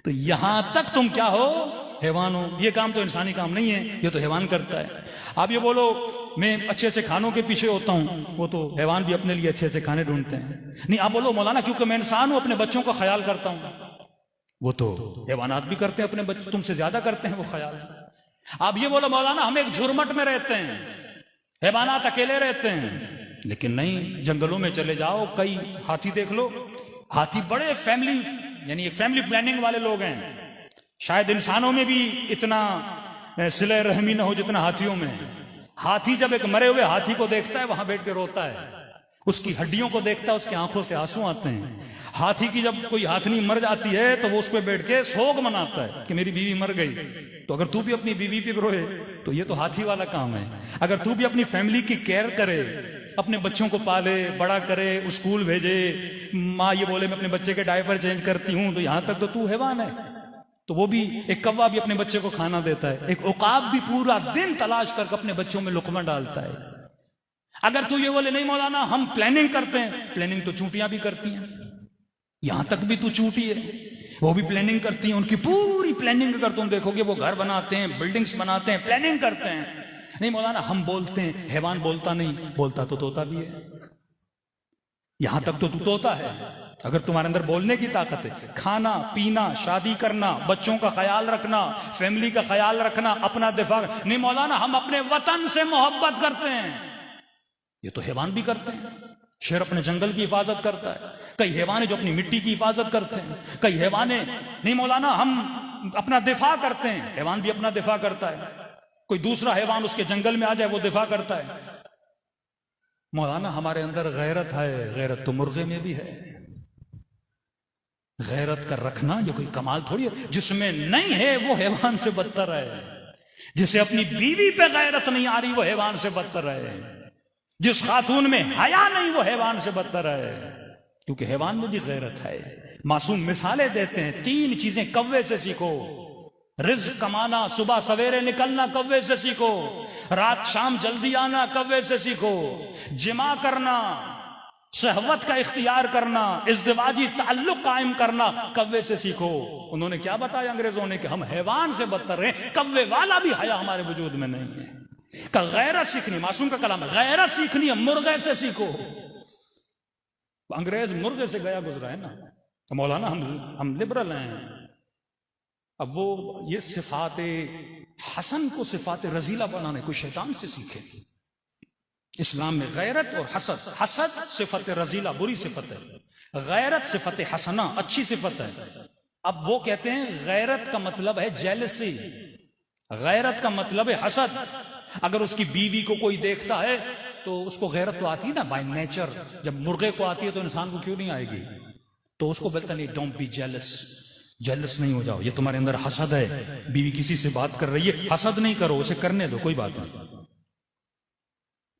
तो यहां तक तुम क्या हो? हैवान हो। ये काम तो इंसानी काम नहीं है, ये तो हैवान करता है। आप ये बोलो मैं अच्छे अच्छे खानों के पीछे होता हूं, वो तो हैवान भी अपने लिए अच्छे अच्छे खाने ढूंढते हैं। नहीं, आप बोलो मौलाना क्योंकि मैं इंसान हूं अपने बच्चों का ख्याल करता हूं, वो तो हैवानात भी करते हैं, अपने बच्चे तुमसे ज्यादा करते हैं वो ख्याल। आप ये बोलो मौलाना हम एक झुरमट में रहते हैं, हैवानात अकेले रहते हैं। लेकिन नहीं, जंगलों में चले जाओ, कई हाथी देख लो। हाथी बड़े फैमिली, यानी फैमिली प्लानिंग वाले लोग हैं। शायद इंसानों में भी इतना सिले रहमी ना हो जितना हाथियों में। हाथी जब एक मरे हुए हाथी को देखता है वहां बैठ के रोता है, उसकी हड्डियों को देखता है, उसकी आंखों से आंसू आते हैं। हाथी की जब कोई हाथनी मर जाती है तो वो उस पर बैठ के सोग मनाता है कि मेरी बीवी मर गई। तो अगर तू भी अपनी बीवी पे रोए तो ये तो हाथी वाला काम है। अगर तू भी अपनी फैमिली की केयर करे, अपने बच्चों को पाले, बड़ा करे, स्कूल भेजे, माँ ये बोले मैं अपने बच्चे के डायपर चेंज करती हूं, तो यहां तक तो तू हैवान है। तो वो भी, एक कौवा भी अपने बच्चे को खाना देता है, एक उकाब भी पूरा दिन तलाश करके अपने बच्चों में लुकमा डालता है। अगर तू ये बोले नहीं मौलाना हम प्लानिंग करते हैं, प्लानिंग तो चूंटियां भी करती हैं, यहां तक भी तू चूंटी है, वो भी प्लानिंग करती हैं, उनकी पूरी प्लानिंग अगर तुम देखोगे वो घर बनाते हैं, बिल्डिंग्स बनाते हैं, प्लानिंग करते हैं। नहीं मौलाना हम बोलते हैं, हैवान बोलता नहीं, बोलता तो तोता भी है, यहां तक तो तू तोता है। अगर तुम्हारे अंदर बोलने की ताकत है, खाना पीना, शादी करना, बच्चों का ख्याल रखना, फैमिली का ख्याल रखना, अपना दिफा। नहीं मौलाना हम अपने वतन से मोहब्बत करते हैं, ये तो हैवान भी करते हैं। शेर अपने जंगल की हिफाजत करता है, कई हैवान जो अपनी मिट्टी की हिफाजत करते हैं, कई हैवान नहीं मौलाना हम अपना दिफा करते हैं, हैवान भी अपना दिफा करता है। कोई दूसरा हैवान उसके जंगल में आ जाए वो दिफा करता है। मौलाना हमारे अंदर गैरत है, गैरत तो मुर्गे में भी है। गैरत का रखना ये कोई कमाल थोड़ी है, जिसमें नहीं है वो हैवान से बदतर है। जिसे अपनी बीवी पे गैरत नहीं आ रही वो हैवान से बदतर है। जिस खातून में हया नहीं वो हैवान से बदतर है, क्योंकि हैवान में भी गैरत है। मासूम मिसालें देते हैं, 3 चीजें कव्वे से सीखो, रिज़्क़ कमाना, सुबह सवेरे निकलना कव्वे से सीखो, रात शाम जल्दी आना कव्वे से सीखो, जिमा करना, शहवत का इख्तियार करना, इज़्दिवाजी ताल्लुक कायम करना कव्वे से सीखो। उन्होंने क्या बताया अंग्रेजों ने कि हम हैवान से बदतर हैं, कव्वे वाला भी हया हमारे वजूद में नहीं है। का गैरत सीखनी, मासूम का कलाम है, गैरत सीखनी है, मुर्गे से सीखो। अंग्रेज मुर्गे से गया गुजरा है ना। तो मौलाना हम लिबरल हैं। अब वो ये सिफाते हसन को सिफाते रजीला बनाने को शैतान से सीखे। इस्लाम में गैरत और हसद, हसद सिफत रजीला बुरी सिफत है, गैरत सिफत हसना अच्छी सिफत है। अब वो कहते हैं गैरत का मतलब है जेलसी, गैरत का मतलब है हसद। अगर उसकी बीवी को कोई देखता है तो उसको गैरत तो आती है ना बाय नेचर, जब मुर्गे को आती है तो इंसान को क्यों नहीं आएगी? तो उसको बोलता नहीं डोंट बी जेलस, जेलस नहीं हो जाओ, ये तुम्हारे अंदर हसद है। बीवी किसी से बात कर रही है, हसद नहीं करो, उसे करने दो, कोई बात नहीं।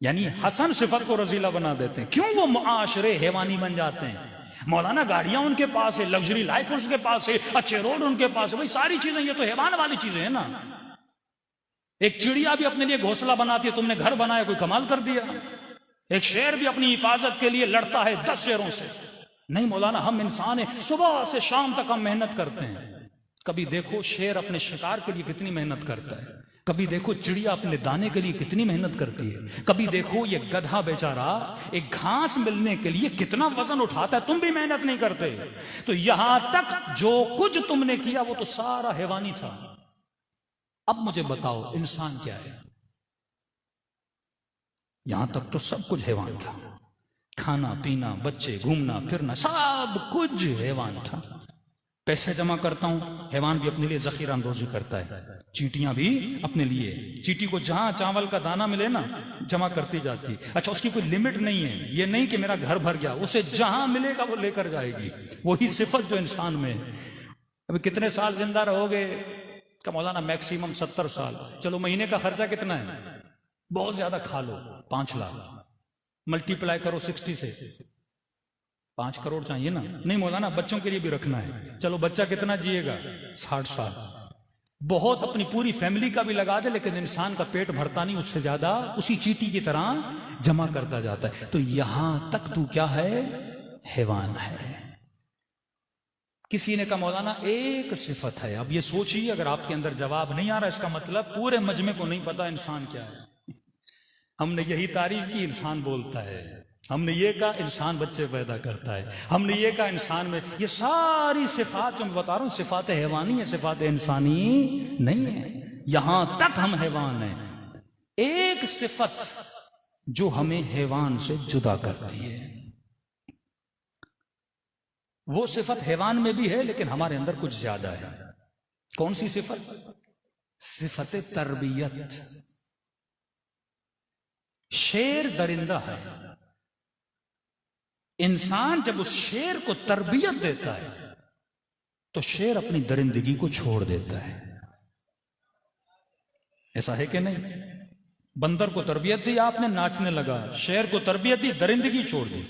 यानी हसन सिफत को रजीला बना देते हैं। क्यों? वो मुआशरे हैवानी बन जाते हैं। मौलाना गाड़ियां उनके पास है, लग्जरी लाइफ उनके पास है, अच्छे रोड उनके पास है, भाई सारी चीजें ये तो हैवान वाली चीजें है ना। एक चिड़िया भी अपने लिए घोंसला बनाती है, तुमने घर बनाया, कोई कमाल कर दिया। एक शेर भी अपनी हिफाजत के लिए लड़ता है 10 शेरों से। नहीं मौलाना हम इंसान है, सुबह से शाम तक हम मेहनत करते हैं। कभी देखो शेर अपने शिकार के लिए कितनी मेहनत करता है, कभी देखो चिड़िया अपने दाने के लिए कितनी मेहनत करती है, कभी देखो ये गधा बेचारा एक घास मिलने के लिए कितना वजन उठाता है, तुम भी मेहनत नहीं करते। तो यहां तक जो कुछ तुमने किया वो तो सारा हैवानी था। अब मुझे बताओ इंसान क्या है? यहां तक तो सब कुछ हैवान था, खाना पीना, बच्चे, घूमना फिरना, सब कुछ हैवान था। पैसे जमा करता हूं, हैवान भी अपने लिए जखीरा अंदोजी करता है। चींटियां भी अपने लिए, चींटी को जहां चावल का दाना मिले ना जमा करती जाती। अच्छा उसकी कोई लिमिट नहीं है, ये नहीं कि मेरा घर भर गया, उसे जहां मिलेगा वो लेकर जाएगी। वही सिफत जो इंसान में है। अभी कितने साल जिंदा रहोगे? का मौलाना मैक्सिमम 70 साल। चलो महीने का खर्चा कितना है? बहुत ज्यादा खा लो 5 लाख, मल्टीप्लाई करो 60 से, 5 करोड़ चाहिए ना। नहीं मौलाना बच्चों के लिए भी रखना है। चलो बच्चा कितना जिएगा? 60 साल। बहुत अपनी पूरी फैमिली का भी लगा दे, लेकिन इंसान का पेट भरता नहीं, उससे ज्यादा उसी चींटी की तरह जमा करता जाता है। तो यहां तक तू क्या है? हैवान है। किसी ने कहा मौलाना एक सिफत है। अब ये सोचिए, अगर आपके अंदर जवाब नहीं आ रहा, इसका मतलब पूरे मजमे को नहीं पता इंसान क्या है। हमने यही तारीफ की, इंसान बोलता है। हमने ये कहा इंसान बच्चे पैदा करता है। हमने ये कहा इंसान में ये सारी सिफात जो मैं बता रहा हूं सिफात हैवानी है, सिफात इंसानी नहीं है। यहां तक हम हैवान हैं। एक सिफत जो हमें हैवान से जुदा करती है, वो सिफत हैवान में भी है लेकिन हमारे अंदर कुछ ज्यादा है। कौन सी सिफत? सिफत तरबियत। शेर दरिंदा है, इंसान जब उस शेर को तरबियत देता है तो शेर अपनी दरिंदगी को छोड़ देता है। ऐसा है कि नहीं? बंदर को तरबियत दी आपने, नाचने लगा। शेर को तरबियत दी, दरिंदगी छोड़ दी।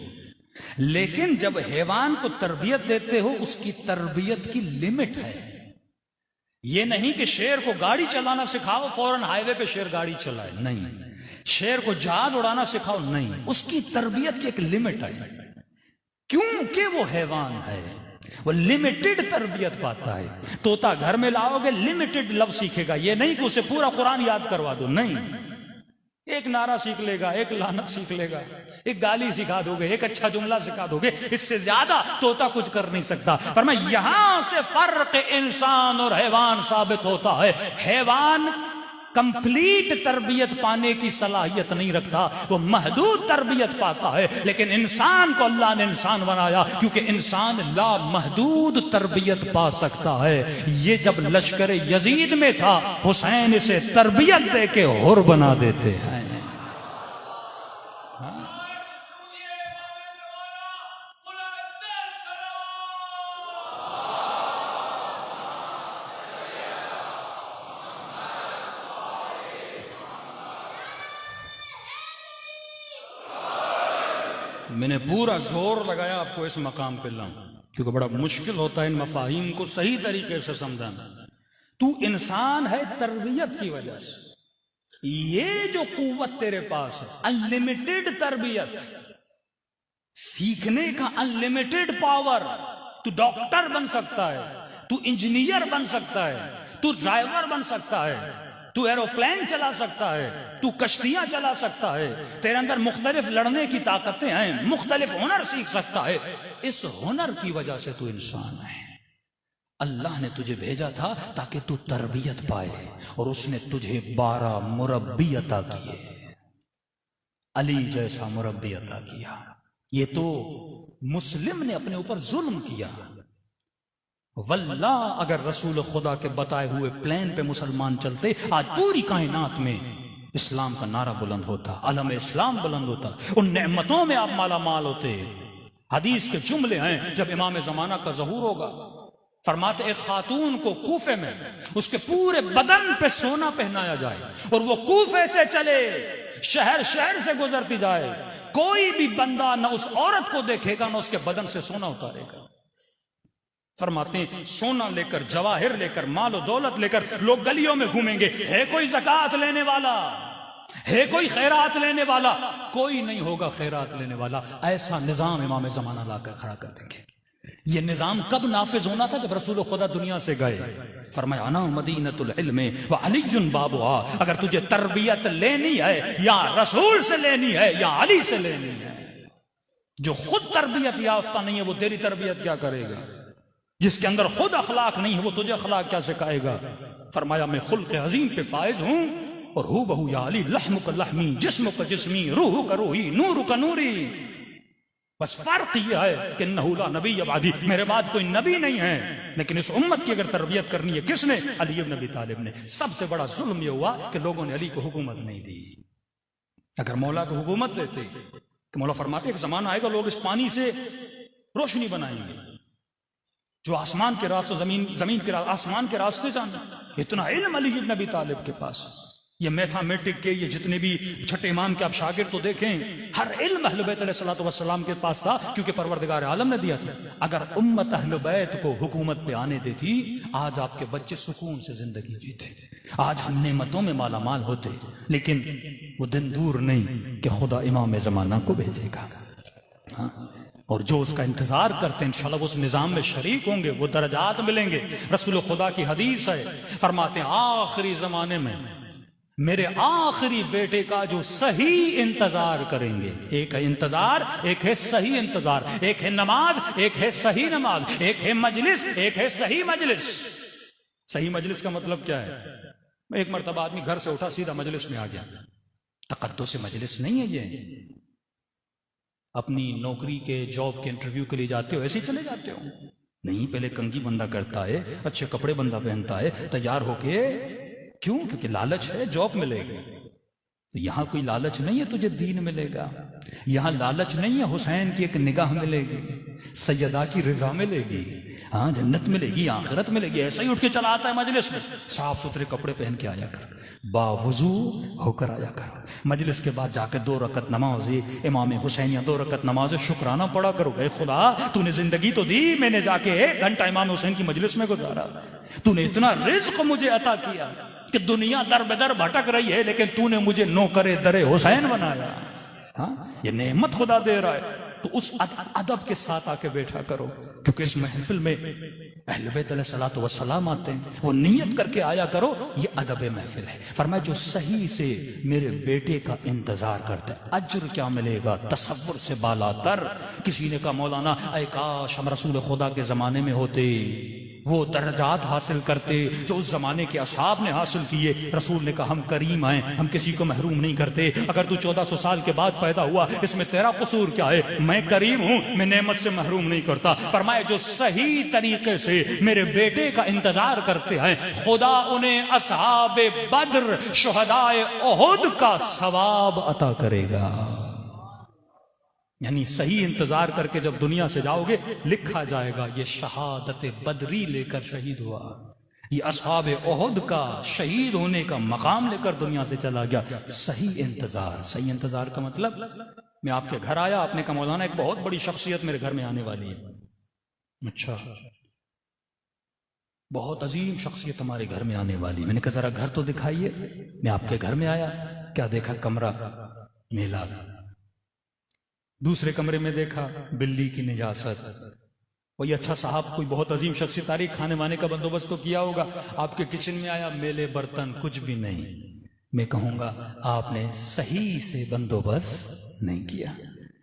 लेकिन जब हैवान को तरबियत देते हो, उसकी तरबियत की लिमिट है। ये नहीं कि शेर को गाड़ी चलाना सिखाओ, फौरन हाईवे पे शेर गाड़ी चलाए, नहीं। शेर को जहाज उड़ाना सिखाओ, नहीं, उसकी तरबियत की एक लिमिट है, क्योंकि वो हैवान है, वो लिमिटेड तरबियत पाता है। तोता घर में लाओगे लिमिटेड लफ्ज सीखेगा, ये नहीं कि उसे पूरा कुरान याद करवा दो, नहीं, एक नारा सीख लेगा, एक लानत सीख लेगा, एक गाली सिखा दोगे, एक अच्छा जुमला सिखा दोगे, इससे ज्यादा तोता कुछ कर नहीं सकता। पर मैं यहां से फर्क इंसान और हैवान साबित होता है। हैवान कंप्लीट तरबियत पाने की सलाहियत नहीं रखता, वो महदूद तरबियत पाता है, लेकिन इंसान को अल्लाह ने इंसान बनाया क्योंकि इंसान लामहदूद तरबियत पा सकता है। ये जब लश्कर यजीद में था, हुसैन इसे तरबियत दे के हुर बना देते हैं। मैंने पूरा जोर लगाया आपको इस मकाम पे लाऊं, क्योंकि बड़ा मुश्किल होता है इन मफाहिम को सही तरीके से समझाना। तू इंसान है तरबियत की वजह से, ये जो कुव्वत तेरे पास है, अनलिमिटेड तरबियत, सीखने का अनलिमिटेड पावर। तू डॉक्टर बन सकता है, तू इंजीनियर बन सकता है, तू ड्राइवर बन सकता है, तू एरोप्लेन चला सकता है, तू कश्तियां चला सकता है, तेरे अंदर मुख्तलिफ लड़ने की ताकतें हैं, मुख्तलिफ हुनर सीख सकता है। इस हुनर की वजह से तू इंसान है। अल्लाह ने तुझे भेजा था ताकि तू तरबियत पाए, और उसने तुझे 12 मुरब्बी अता किए, अली जैसा मुरब्बी अता किया। ये तो मुस्लिम ने अपने ऊपर जुल्म किया। वल्लाह अगर रसूल खुदा के बताए हुए प्लान पे मुसलमान चलते, आज पूरी कायनात में इस्लाम का नारा बुलंद होता, अलम इस्लाम बुलंद होता, उन नेमतों में आप माला माल होते। हदीस के जुमले हैं, जब इमाम जमाना का ज़हूर होगा, फरमाते एक खातून को कूफे में उसके पूरे बदन पे सोना पहनाया जाए, और वो कूफे से चले, शहर शहर से गुजरती जाए, कोई भी बंदा न उस औरत को देखेगा न उसके बदन से सोना उतारेगा। फरमाते हैं सोना लेकर, जवाहिर लेकर, मालो दौलत लेकर लोग गलियों में घूमेंगे। है कोई ज़कात लेने वाला? है कोई खैरात लेने वाला? कोई नहीं होगा खैरात लेने वाला। ऐसा निजाम इमाम ज़माना लाकर खड़ा कर देंगे। ये निजाम कब नाफिज होना था? जब रसूल खुदा दुनिया से गए। फरमाया अना मदीनतुल इल्म व अलीयुन बाबुहा। अगर तुझे तरबियत लेनी है, या रसूल से लेनी है या अली से लेनी है। जो खुद तरबियत याफ्ता नहीं है वो तेरी तरबियत क्या करेगा? जिसके अंदर खुद अखलाक नहीं है वो तुझे अखलाक क्या सिखाएगा? फरमाया मैं खुल्क़ अज़ीम पे फाइज हूं, और हू बहु या अली लहमु का लहमी जिस्मु का जिस्मी रूह का रूही नूर का नूरी। बस फर्क यह है कि नहू ला नबी अबादी, मेरे बाद कोई नबी नहीं है, लेकिन इस उम्मत की अगर तरबियत करनी है किसने? अली इब्न अबी तालिब ने। सबसे बड़ा जुल्म यह हुआ कि लोगों ने अली को हुकूमत नहीं दी। अगर मौला को हुकूमत देते, कि मौला फरमाते एक जमाना आएगा लोग इस पानी से रोशनी बनाएंगे, जो आसमान के रास्ते, जमीन के आसमान के रास्ते जाना। इतना इल्म अली इब्न अबी तालिब के पास। ये मैथमेटिक के ये जितने भी छठे इमाम के आप शागिर्द तो देखें, हर इल्म अहले बैत अलैहिस्सलातु वस्सलाम के पास था, क्योंकि परवरदिगार आलम ने दिया था। अगर उम्मत अहले बैत को हुकूमत पे आने देती, आज आपके बच्चे सुकून से जिंदगी जीते, आज हम नेमतों में माला माल होते। लेकिन वो दिन दूर नहीं कि खुदा इमाम ज़माना को भेजेगा। हाँ, और जो उसका इंतजार करते हैं इंशाअल्लाह उस निजाम में शरीक होंगे, वो दर्जात मिलेंगे। रसूल खुदा की हदीस है, फरमाते हैं आखिरी जमाने में मेरे आखिरी बेटे का जो सही इंतजार करेंगे। एक है इंतजार, एक है सही इंतजार, एक है नमाज, एक है सही नमाज, एक है मजलिस, एक है सही मजलिस। सही मजलिस का मतलब क्या है? एक मर्तबा आदमी घर से उठा सीधा मजलिस में आ गया। तकद्दुस मजलिस नहीं है ये। अपनी नौकरी के, जॉब के इंटरव्यू के लिए जाते हो, ऐसे ही चले जाते हो? नहीं, पहले कंघी बंदा करता है, अच्छे कपड़े बंदा पहनता है, तैयार होके। क्यों? क्योंकि लालच है, जॉब मिलेगी। तो यहां कोई लालच नहीं है तुझे दीन मिलेगा, यहां लालच नहीं है हुसैन की एक निगाह मिलेगी, सैयदा की रिजा मिलेगी, हाँ जन्नत मिलेगी, आखिरत मिलेगी। ऐसा ही उठ के चला आता है मजलिस में, साफ सुथरे कपड़े पहन के आया कर, बावुजू होकर आया कर। मजलिस के बाद जाकर 2 रकत नमाज इमाम हुसैन या 2 रकत नमाज शुक्राना पढ़ा करो। गए खुदा तूने जिंदगी तो दी, मैंने जाके 1 घंटा इमाम हुसैन की मजलिस में गुजारा, तूने इतना रिज़्क़ मुझे अता किया, कि दुनिया दर बदर भटक रही है लेकिन तूने मुझे नौकरे दरे हुसैन बनाया। हाँ, ये नेमत खुदा दे रहा है, तो उस अदब के साथ आके बैठा करो, क्योंकि इस महफिल में अहले बैत अलैहिस्सलातु वस्सलाम आते हैं, वो नियत करके आया करो, ये अदब महफिल है। फरमाया जो सही से मेरे बेटे का इंतजार करता है, अज्र क्या मिलेगा तसव्वुर से बालातर। किसी ने कहा मौलाना ऐ काश हम रसूल खुदा के जमाने में होते, वो दर्जात हासिल करते जो उस जमाने के असहाब ने हासिल किए। रसूल ने कहा हम करीम हैं, हम किसी को महरूम नहीं करते। अगर तू 1400 साल के बाद पैदा हुआ इसमें तेरा कसूर क्या है? मैं करीम हूं, मैं नेमत से महरूम नहीं करता। फरमाए जो सही तरीके से मेरे बेटे का इंतजार करते हैं, खुदा उन्हें असहाबे बद्र शुहदाए उहुद का सवाब अता करेगा। यानी सही इंतजार करके जब दुनिया से जाओगे लिखा जाएगा ये शहादत बदरी लेकर शहीद हुआ, ये असहाबे उहुद का शहीद होने का मकाम लेकर दुनिया से चला गया। सही इंतजार, सही इंतजार का मतलब मैं आपके घर आया, आपने कहा मौलाना एक बहुत बड़ी शख्सियत मेरे घर में आने वाली है। अच्छा, बहुत अजीम शख्सियत हमारे घर में आने वाली। मैंने कहा जरा घर तो दिखाइए। मैं आपके घर में आया, क्या देखा? कमरा मेला। दूसरे कमरे में देखा बिल्ली की निजासत। वही अच्छा साहब कोई बहुत अजीम शख्सियत आ रही, खाने वाने का बंदोबस्त तो किया होगा। आपके किचन में आया, मेले बर्तन कुछ भी नहीं। मैं कहूंगा आपने सही से बंदोबस्त नहीं किया।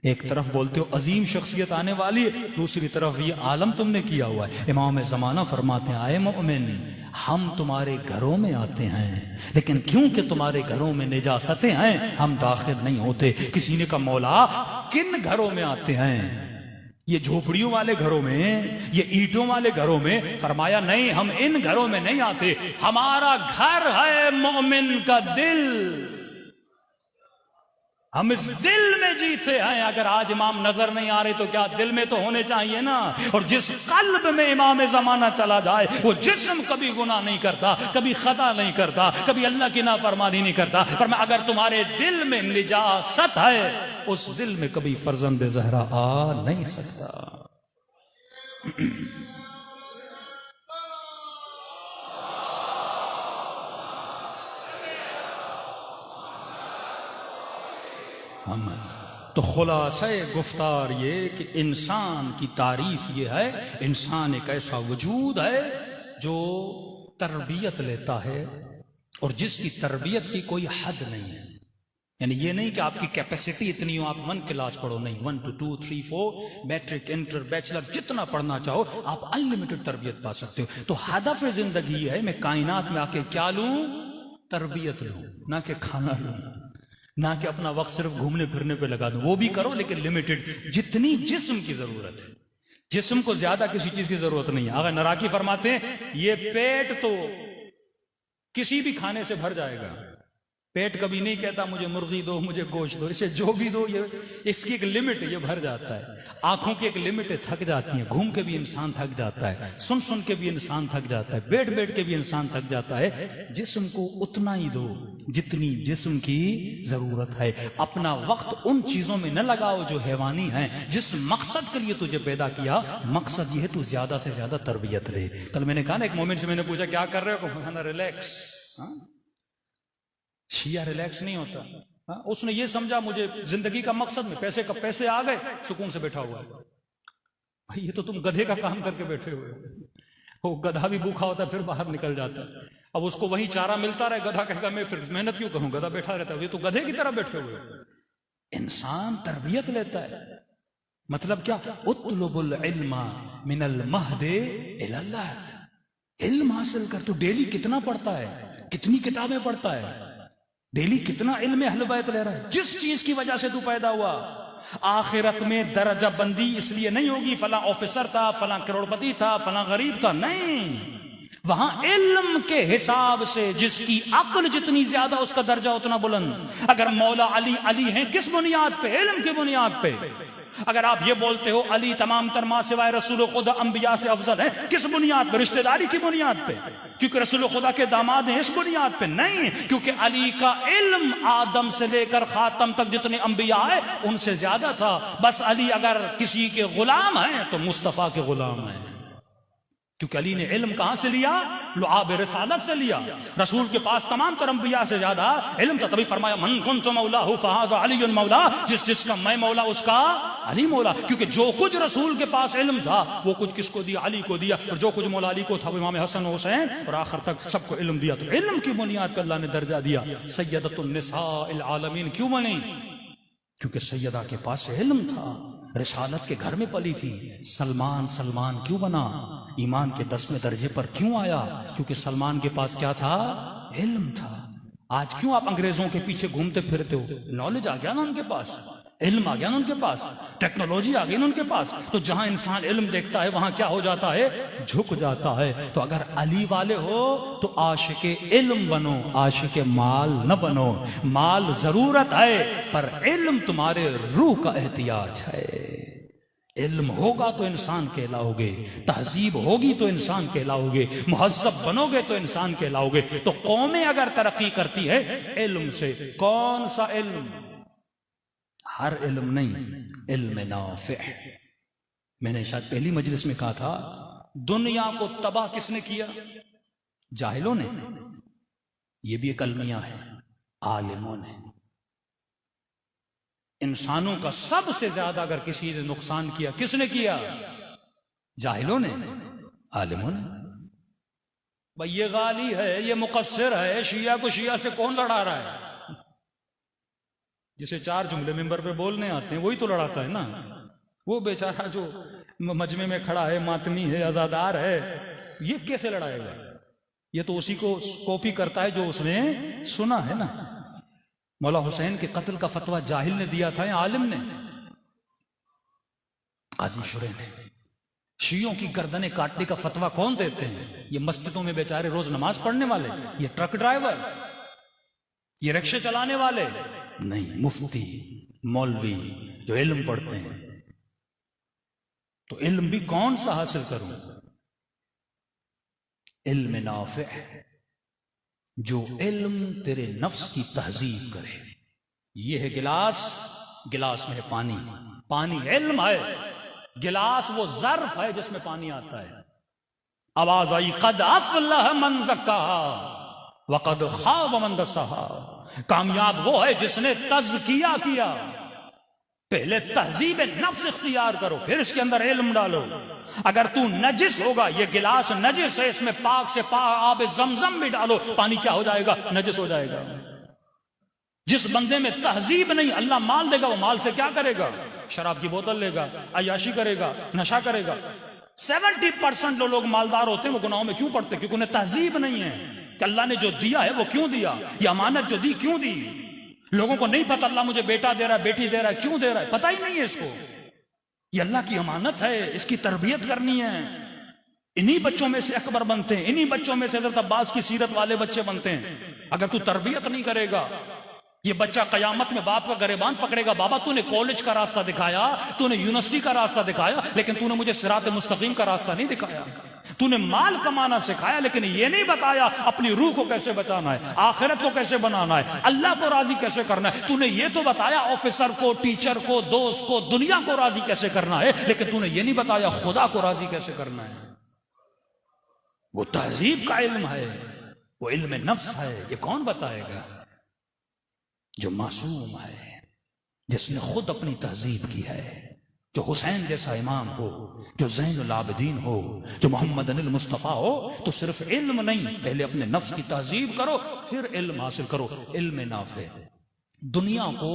एक तरफ बोलते हो अजीम शख्सियत आने वाली है, दूसरी तरफ ये आलम तुमने किया हुआ है। इमाम ज़माना फरमाते हैं आए मोमिन, हम तुम्हारे घरों में आते हैं लेकिन क्योंकि तुम्हारे घरों में निजासतें हैं हम दाखिल नहीं होते। किसी ने कहा मौला किन घरों में आते हैं? ये झोपड़ियों वाले घरों में, ये ईंटों वाले घरों में? फरमाया नहीं, हम इन घरों में नहीं आते। हमारा घर है मोमिन का दिल, हम इस दिल में जीते हैं। अगर आज इमाम नजर नहीं आ रहे तो क्या दिल में तो होने चाहिए ना। और जिस कल्ब में इमाम ज़माना चला जाए वो जिस्म कभी गुनाह नहीं करता, कभी खता नहीं करता, कभी अल्लाह की नाफरमानी नहीं करता। पर मैं अगर तुम्हारे दिल में निजासत है, उस दिल में कभी फर्जंद ज़हरा आ नहीं सकता। तो खुलासे गुफ्तार ये कि इंसान की तारीफ ये है, इंसान एक ऐसा वजूद है जो तरबियत लेता है और जिसकी तरबियत की कोई हद नहीं है। यानी ये नहीं कि आपकी कैपेसिटी इतनी हो आप 1 क्लास पढ़ो, नहीं, 1 to 2 3 4 मैट्रिक इंटर बैचलर जितना पढ़ना चाहो आप अनलिमिटेड तरबियत पा सकते हो। तो हदफ जिंदगी है मैं कायनात में आके क्या लूं? तरबियत लूं, ना कि खाना लूं, ना कि अपना वक्त सिर्फ घूमने फिरने पे लगा दूं। वो भी करो लेकिन लिमिटेड, जितनी जिस्म की जरूरत है। जिस्म को ज्यादा किसी चीज की जरूरत नहीं है। अगर नराकी फरमाते हैं ये पेट तो किसी भी खाने से भर जाएगा। पेट कभी नहीं कहता मुझे मुर्गी दो, मुझे गोश्त दो, इसे जो भी दो, ये इसकी एक लिमिट है, ये भर जाता है। आंखों की एक लिमिट है, थक जाती है। घूम के भी इंसान थक जाता है, सुन सुन के भी इंसान थक जाता है, बैठ बैठ के भी इंसान थक जाता है। जिस्म को उतना ही दो जितनी जिस्म की जरूरत है। अपना वक्त उन चीजों में न लगाओ जो हैवानी हैं। जिस मकसद के लिए तुझे पैदा किया मकसद ये है तू ज्यादा से ज्यादा तरबियत ले। कल मैंने कहा ना, एक मोमेंट से मैंने पूछा क्या कर रहे हो? कहना रिलैक्स। शिया रिलैक्स नहीं होता। उसने ये समझा मुझे जिंदगी का मकसद में पैसे आ गए, सुकून से बैठा हुआ है। भाई ये तो तुम गधे का काम करके बैठे हुए हो। वो गधा भी भूखा होता है फिर बाहर निकल जाता है। अब उसको वही चारा मिलता रहे, गधा कहेगा मैं फिर मेहनत क्यों करूं, गधा बैठा रहता है। ये तो गधे की तरह बैठे हुए। इंसान तरबियत लेता है। मतलब क्या? उतलुबुल इल्मा मिनल महदे इलल लहद। इल्म हासिल कर। तू डेली कितना पढ़ता है, कितनी किताबें पढ़ता है, डेली कितना इल्म अहले बैत ले रहा है? जिस चीज की वजह से तू पैदा हुआ, आखिरत में दर्जा बंदी इसलिए नहीं होगी फला ऑफिसर था, फला करोड़पति था, फला गरीब था, नहीं। वहां इल्म के हिसाब से जिसकी अक्ल जितनी ज्यादा उसका दर्जा उतना बुलंद। अगर मौला अली अली हैं किस बुनियाद पे? इल्म की बुनियाद पे। अगर आप ये बोलते हो अली तमाम तरमा सिवाय रसूल खुदा अंबिया से अफजल है, किस बुनियाद पे? रिश्तेदारी की बुनियाद पे, क्योंकि रसूल खुदा के दामाद हैं, इस बुनियाद पे नहीं। क्योंकि अली का इल्म आदम से लेकर खातम तक जितने अंबिया है उनसे ज्यादा था। बस अली अगर किसी के गुलाम हैं तो मुस्तफा के गुलाम हैं। क्योंकि अली ने इल्म कहां से लिया? लुआब रिसालत से लिया। रसूल के पास तमाम तरंबिया से ज्यादा इल्म था, तभी फरमाया मन कुन्तु मौलाहु फहाज़ा अलीयुन मौला, जिसका मैं मौला उसका अली मौला। क्योंकि जो कुछ रसूल के पास इल्म था वो कुछ किसको दिया? अली को दिया। और जो कुछ मौला अली को था वो इमाम हसन हुसैन और आखिर तक सबको इल्म दिया। तो इल्म की बुनियाद पर अल्लाह ने दर्जा दिया सैयदतुन निसाइल आलमीन। क्यों बनी? क्योंकि सैयदा के पास इल्म था, रिसालत के घर में पली थी। सलमान क्यों बना? ईमान के 10वें दर्जे पर क्यों आया? क्योंकि सलमान के पास क्या था? इल्म था। आज क्यों आप अंग्रेजों के पीछे घूमते फिरते हो? नॉलेज आ गया ना उनके पास, इल्म आ गया ना उनके पास, टेक्नोलॉजी आ गई ना उनके पास। तो जहां इंसान इल्म देखता है वहां क्या हो जाता है? झुक जाता है। तो अगर अली वाले हो तो आशिके इल्म बनो, आशिके माल न बनो। माल जरूरत है पर इल्म तुम्हारे रूह का एहतियाज है। इल्म होगा तो इंसान कहलाओगे, तहजीब होगी तो इंसान कहलाओगे, मुहज्जब बनोगे तो इंसान कहलाओगे। तो कौमें अगर तरक्की करती है इल्म से। कौन सा इल्म? हर इल्म नहीं, इल्म नाफिअ। मैंने शायद पहली मजलिस में कहा था, दुनिया को तबाह किसने किया? जाहिलों ने। यह भी एक अलमिया है, आलिमों ने। इंसानों का सबसे ज्यादा अगर किसी ने नुकसान किया, किसने किया? जाहिलों ने, आलिमों ने। भाई ये गाली है, ये मुकस्सिर है, शिया को शिया से कौन लड़ा रहा है? जिसे 4 जुमले मिंबर पे बोलने आते हैं वही तो लड़ाता है ना। वो बेचारा जो मजमे में खड़ा है, मातमी है, आजादार है, ये कैसे लड़ाएगा? ये तो उसी को कॉपी करता है जो उसने सुना है ना। मौला हुसैन के कत्ल का फतवा जाहिल ने दिया था या आलिम ने? काजी शुरे ने। शियों की गर्दनें काटने का फतवा कौन देते हैं? ये मस्जिदों में बेचारे रोज नमाज पढ़ने वाले, ये ट्रक ड्राइवर, ये रिक्शे चलाने वाले नहीं, मुफ्ती मौलवी जो इल्म पढ़ते हैं। तो इल्म भी कौन सा हासिल करूं? इल्म नाफिअ, जो इल्म तेरे नफ्स की तहजीब करे। यह है गिलास, गिलास में है पानी, पानी इल्म है। गिलास वो ज़र्फ है जिसमें पानी आता है। आवाज आई कद अफ़लह मन ज़क्काहा व कद खाब मन दस्साहा। कामयाब वो है जिसने तज़किया किया। पहले तहजीब नफ्स इख्तियार करो, फिर इसके अंदर इल्म डालो। अगर तू नजिस होगा, ये गिलास नजिस है, इसमें पाक से पाक आब जमजम भी डालो, पानी क्या हो जाएगा? नजिस हो जाएगा। जिस बंदे में तहजीब नहीं, अल्लाह माल देगा, वो माल से क्या करेगा? शराब की बोतल लेगा, अय्याशी करेगा, नशा करेगा। 70% लोग मालदार होते हैं, वो गुनाहों में क्यों पड़ते? क्योंकि उन्हें तहजीब नहीं है कि अल्लाह ने जो दिया है वो क्यों दिया, ये अमानत जो दी क्यों दी। लोगों को नहीं पता अल्लाह मुझे बेटा दे रहा है, बेटी दे रहा है, क्यों दे रहा है, पता ही नहीं है इसको। ये अल्लाह की अमानत है, इसकी तरबियत करनी है। इन्हीं बच्चों में से अकबर बनते हैं, इन्हीं बच्चों में से हज़रत अब्बास की सीरत वाले बच्चे बनते हैं। अगर तू तरबियत नहीं करेगा, ये बच्चा कयामत में बाप का गरेबान पकड़ेगा। बाबा तूने कॉलेज का रास्ता दिखाया, तूने यूनिवर्सिटी का रास्ता दिखाया, लेकिन तूने मुझे सिरात मुस्तकीम का रास्ता नहीं दिखाया। तूने माल कमाना सिखाया, लेकिन ये नहीं बताया अपनी रूह को कैसे बचाना है, आखिरत को कैसे बनाना है, अल्लाह को राजी कैसे करना है। तूने ये तो बताया ऑफिसर को, टीचर को, दोस्त को, दुनिया को राजी कैसे करना है, लेकिन तूने ये नहीं बताया खुदा को राजी कैसे करना है। वो तहजीब का इल्म है, वो इल्म नफ्स है। ये कौन बताएगा? जो मासूम है, जिसने खुद अपनी तहजीब की है, जो हुसैन जैसा इमाम हो, जो ज़ैनुल आबिदीन हो, जो मोहम्मद अनिल मुस्तफ़ा हो। तो सिर्फ इल्म नहीं, पहले अपने नफ्स की तहजीब करो, फिर इल्म हासिल करो। इल्म नाफे। दुनिया को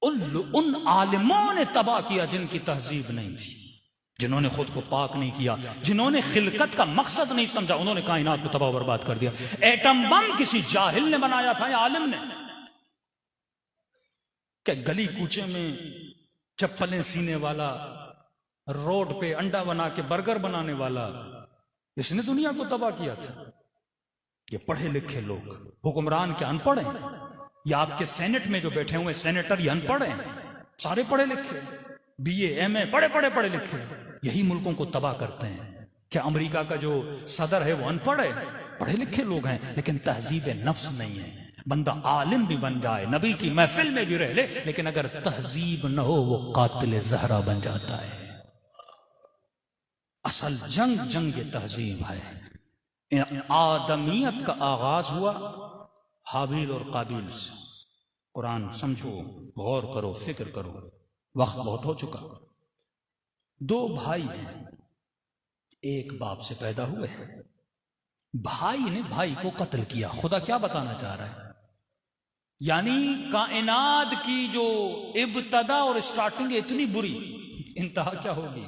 उन आलिमों ने तबाह किया जिनकी तहजीब नहीं थी, जिन्होंने खुद को पाक नहीं किया, जिन्होंने खिलकत का मकसद नहीं समझा, उन्होंने कायनात को तबाह बर्बाद कर दिया। एटम बम किसी जाहिल ने बनाया था या आलिम ने? क्या गली कूचे में चप्पलें सीने वाला, रोड पे अंडा बना के बर्गर बनाने वाला, इसने दुनिया को तबाह किया था? ये पढ़े लिखे लोग, हुक्मरान क्या अनपढ़ हैं? या आपके सेनेट में जो बैठे हुए सेनेटर ये अनपढ़ हैं? सारे पढ़े लिखे, BA MA पढ़े लिखे, यही मुल्कों को तबाह करते हैं। क्या अमेरिका का जो सदर है वो अनपढ़ है? पढ़े लिखे लोग हैं, लेकिन तहजीब नफ्स नहीं है। बंदा आलिम भी बन जाए, नबी की महफिल में भी रह ले, लेकिन अगर तहजीब न हो वो कातिल ज़हरा बन जाता है। असल जंग तहजीब है। आदमियत का आगाज हुआ हाबिल और काबिल से। कुरान समझो, गौर करो, फिक्र करो, वक्त बहुत हो चुका। दो भाई हैं, एक बाप से पैदा हुए हैं। भाई ने भाई को कत्ल किया। खुदा क्या बताना चाह रहा है? यानी कायनात की जो इब्तदा और स्टार्टिंग है इतनी बुरी, इंतहा क्या होगी?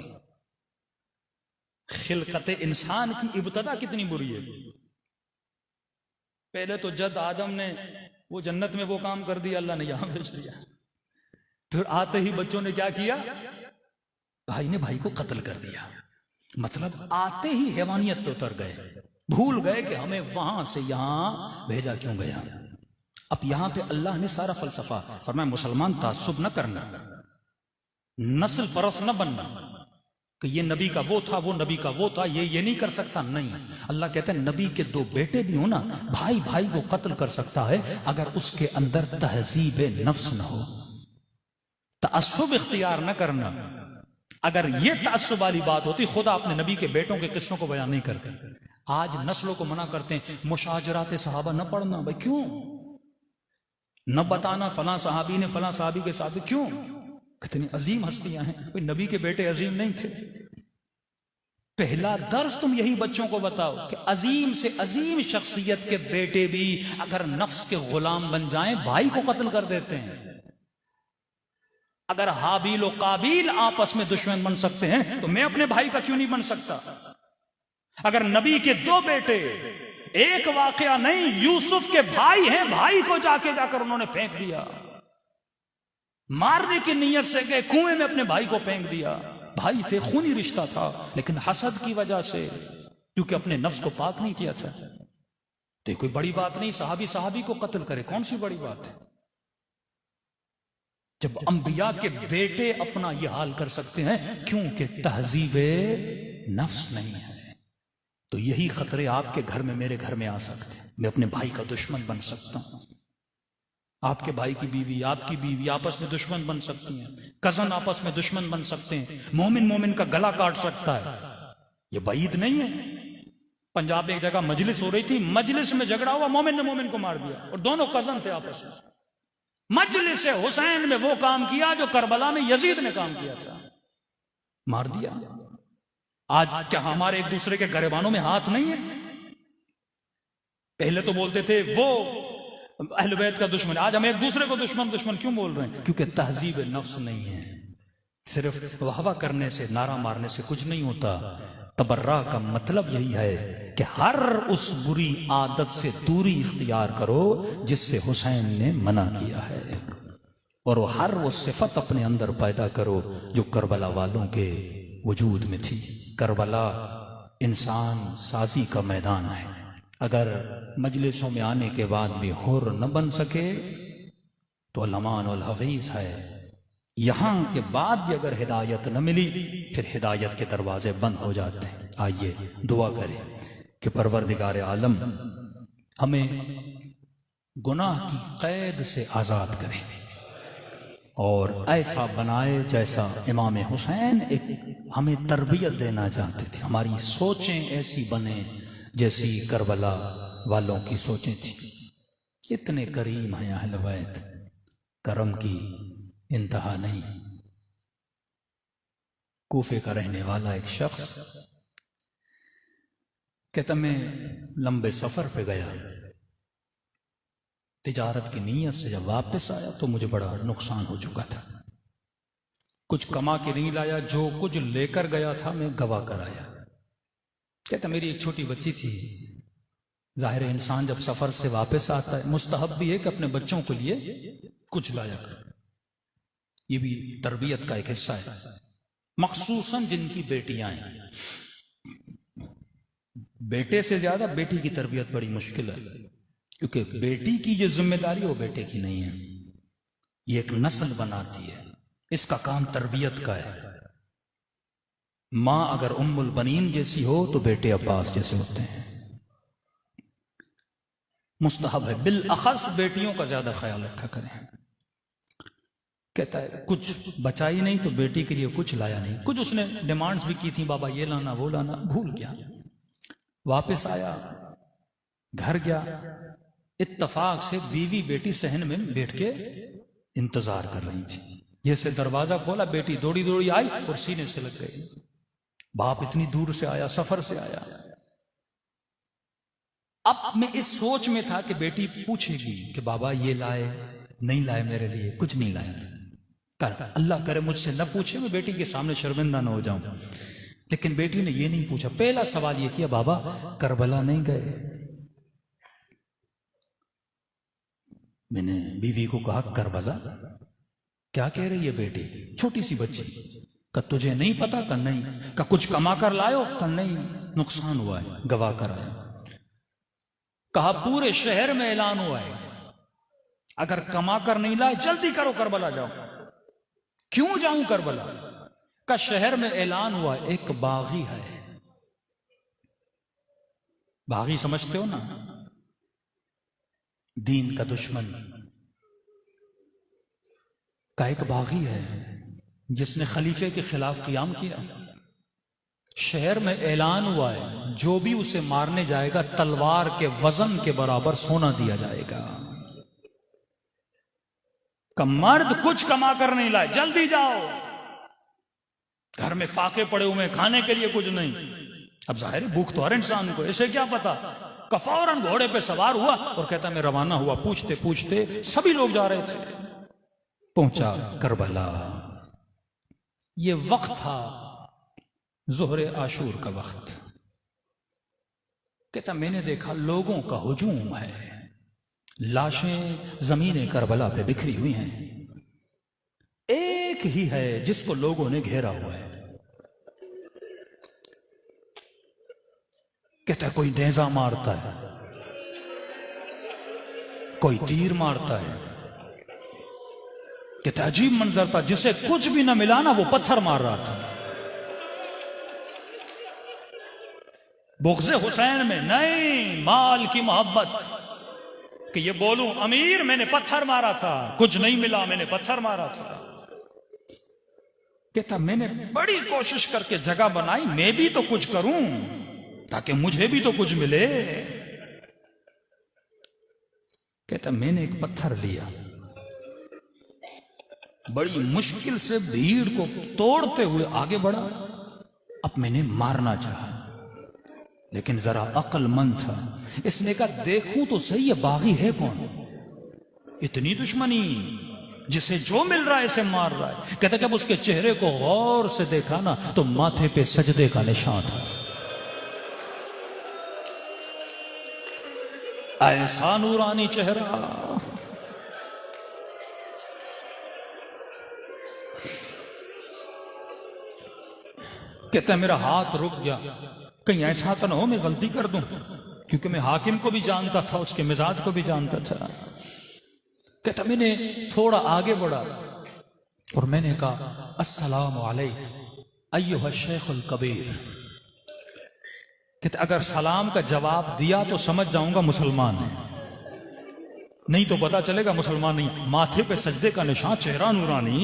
खिलकत इंसान की इब्तदा कितनी बुरी है। पहले तो जद आदम ने वो जन्नत में वो काम कर दिया, अल्लाह ने यहां भेज दिया। फिर आते ही बच्चों ने क्या किया? भाई ने भाई को कत्ल कर दिया। मतलब आते ही हैवानियत पे उतर गए, भूल गए कि हमें वहां से यहां भेजा क्यों गया। अब यहां पे अल्लाह ने सारा फलसफा फरमाया, मुसलमान तासुब न करना, नस्ल परस न बनना कि ये नबी का वो था, वो नबी का वो था, ये नहीं कर सकता। नहीं, अल्लाह कहते हैं नबी के दो बेटे भी हो ना, भाई भाई को कत्ल कर सकता है अगर उसके अंदर तहजीब नफ्स न हो। तासुब इख्तियार न करना। अगर ये तासुब वाली बात होती, खुदा अपने नबी के बेटों के किस्सों को बयान नहीं करते। आज नस्लों को मना करते हैं, मुशाजरात सहाबा न पढ़ना। भाई क्यों न बताना? फलां सहाबी ने फलां सहाबी के साथ, क्यों? कितनी अजीम हस्तियां हैं। कोई नबी के बेटे अजीम नहीं थे? पहला दर्स तुम यही बच्चों को बताओ कि अजीम से अजीम शख्सियत के बेटे भी अगर नफ्स के गुलाम बन जाएं, भाई को कत्ल कर देते हैं। अगर हाबिल और काबिल आपस में दुश्मन बन सकते हैं तो मैं अपने भाई का क्यों नहीं बन सकता? अगर नबी के दो बेटे, एक वाकया नहीं, यूसुफ के भाई हैं, भाई को जाकर उन्होंने फेंक दिया, मारने की नीयत से गए, कुएं में अपने भाई को फेंक दिया। भाई थे, खूनी रिश्ता था, लेकिन हसद की वजह से, क्योंकि अपने नफ्स को पाक नहीं किया था। तो कोई बड़ी बात नहीं, सहाबी को कत्ल करे, कौन सी बड़ी बात है? जब अंबिया के बेटे अपना यह हाल कर सकते हैं, क्योंकि तहजीबे नफ्स नहीं है। तो यही खतरे आपके घर में, मेरे घर में आ सकते हैं। मैं अपने भाई का दुश्मन बन सकता हूं। आपके भाई की बीवी, आपकी बीवी आपस में दुश्मन बन सकती हैं। कजन आपस में दुश्मन बन सकते हैं। मोमिन का गला काट सकता है। यह बईद नहीं है। पंजाब में एक जगह मजलिस हो रही थी, मजलिस में झगड़ा हुआ, मोमिन ने मोमिन को मार दिया, और दोनों कजन थे आपस में। मजलिस हुसैन में वो काम किया जो करबला में यजीद ने काम किया था, मार दिया। आज क्या हमारे एक दूसरे के गरेबानों में हाथ नहीं है? पहले तो बोलते थे वो अहले बैत का दुश्मन, आज हम एक दूसरे को दुश्मन क्यों बोल रहे हैं? क्योंकि तहजीब नफ्स नहीं है। सिर्फ वाहवा करने से, नारा मारने से कुछ नहीं होता। तबर्रा का मतलब यही है कि हर उस बुरी आदत से दूरी इख्तियार करो जिससे हुसैन ने मना किया है, और हर वो सिफत अपने अंदर पैदा करो जो करबला वालों के वजूद में थी। करबला इंसान साजी का मैदान है। अगर मजलिसों में आने के बाद भी हुर न बन सके तो लमान उल हफीज है। यहां के बाद भी अगर हिदायत न मिली, फिर हिदायत के दरवाजे बंद हो जाते हैं। आइए दुआ करें कि परवरदिगार आलम हमें गुनाह की कैद से आजाद करे और ऐसा बनाए जैसा इमाम हुसैन एक हमें तरबियत देना चाहते थे। हमारी सोचें ऐसी बने जैसी करबला वालों की सोचें थी। इतने करीम हैं अहले बैत, करम की इंतहा नहीं। कूफे का रहने वाला एक शख्स कहता, मैं लंबे सफर पे गया, तिजारत की नीयत से जब वापस आया तो मुझे बड़ा नुकसान हो चुका था। कुछ कमा के नहीं लाया, जो कुछ लेकर गया था मैं गवा कर आया। कहता, मेरी एक छोटी बच्ची थी। जाहिर है इंसान जब सफर से वापस आता है, मुस्तहब भी है कि अपने बच्चों के लिए कुछ लाया कर। ये भी तरबियत का एक हिस्सा है। मखसूसन जिनकी बेटियां हैं, बेटे से ज्यादा बेटी की तरबियत बड़ी मुश्किल है, क्योंकि बेटी की जो जिम्मेदारी वो बेटे की नहीं है। ये एक नस्ल बनाती है, इसका काम तरबियत का है। मां अगर उम्मुल बनीन जैसी हो तो बेटे अब्बास जैसे होते हैं। मुस्तहब है बिल अखस बेटियों का ज्यादा ख्याल रखा करें कहता है कुछ बचा ही नहीं तो बेटी के लिए कुछ लाया नहीं। कुछ उसने डिमांड्स भी की थी, बाबा ये लाना वो लाना, भूल गया। वापस आया, घर गया, इत्तफाक से बीवी बेटी सहन में बैठ के इंतजार कर रही थी। ये से दरवाजा खोला, बेटी दौड़ी दौड़ी आई और सीने से लग गई। बाप इतनी दूर से आया, सफर से आया। अब मैं इस सोच में था कि बेटी पूछेगी कि बाबा ये लाए नहीं लाए, मेरे लिए कुछ नहीं लाए थे। अल्लाह करे मुझसे न पूछे, मैं बेटी के सामने शर्मिंदा न हो जाऊं। लेकिन बेटी ने ये नहीं पूछा। पहला सवाल ये किया, बाबा करबला नहीं गए? मैंने बीवी को कहा करबला क्या कह रही है बेटी, छोटी सी बच्ची। का तुझे नहीं पता? का नहीं। का कुछ कमा कर लायो? का नहीं, नुकसान हुआ है, गवा कर आया। कहा पूरे शहर में ऐलान हुआ है, अगर कमा कर नहीं लाए जल्दी करो करबला जाओ। क्यों जाऊं करबला? का शहर में ऐलान हुआ एक बागी है। बागी समझते हो ना, दीन का दुश्मन। का एक बागी है जिसने खलीफे के खिलाफ क़ियाम किया। शहर में ऐलान हुआ है जो भी उसे मारने जाएगा तलवार के वजन के बराबर सोना दिया जाएगा। का मर्द कुछ कमा कर नहीं लाए, जल्दी जाओ। घर में फाके पड़े हुए, खाने के लिए कुछ नहीं। अब जाहिर है भूख तो हर इंसान को, इसे क्या पता। का फौरन घोड़े पे सवार हुआ और कहता मैं रवाना हुआ। पूछते पूछते सभी लोग जा रहे थे, पहुंचा करबला। ये वक्त था ज़ोहरे आशूर का वक्त। कहता मैंने देखा लोगों का हुजूम है, लाशें जमीने करबला पे बिखरी हुई हैं। एक ही है जिसको लोगों ने घेरा हुआ है। कहता कोई नेजा मारता है, कोई तीर मारता है। कहता अजीब मंजर था, जिसे कुछ भी ना मिला ना वो पत्थर मार रहा था। बुग़्ज़े हुसैन में नहीं, माल की मोहब्बत कि ये बोलूं अमीर मैंने पत्थर मारा था, कुछ नहीं मिला मैंने पत्थर मारा था। कहता मैंने बड़ी कोशिश करके जगह बनाई, मैं भी तो कुछ करूं ताकि मुझे भी तो कुछ मिले। कहता मैंने एक पत्थर लिया, बड़ी मुश्किल से भीड़ को तोड़ते हुए आगे बढ़ा। अब मैंने मारना चाहा, लेकिन जरा अक्लमंद था। इसने कहा देखूं तो सही है बागी है कौन, इतनी दुश्मनी, जिसे जो मिल रहा है इसे मार रहा है। कहता जब उसके चेहरे को गौर से देखा ना तो माथे पे सजदे का निशान था। ऐसा नूरानी चेहरा। कहता मेरा हाथ रुक गया, कहीं ऐसा तो ना हो मैं गलती कर दूं, क्योंकि मैं हाकिम को भी जानता था, उसके मिजाज को भी जानता था। कहता मैंने थोड़ा आगे बढ़ा और मैंने कहा अस्सलामु अलैकुम अय्युहा शेखुल कबीर। कहता अगर सलाम का जवाब दिया तो समझ जाऊंगा मुसलमान है, नहीं तो पता चलेगा मुसलमान नहीं। माथे पे सजदे का निशान, चेहरा नूरानी।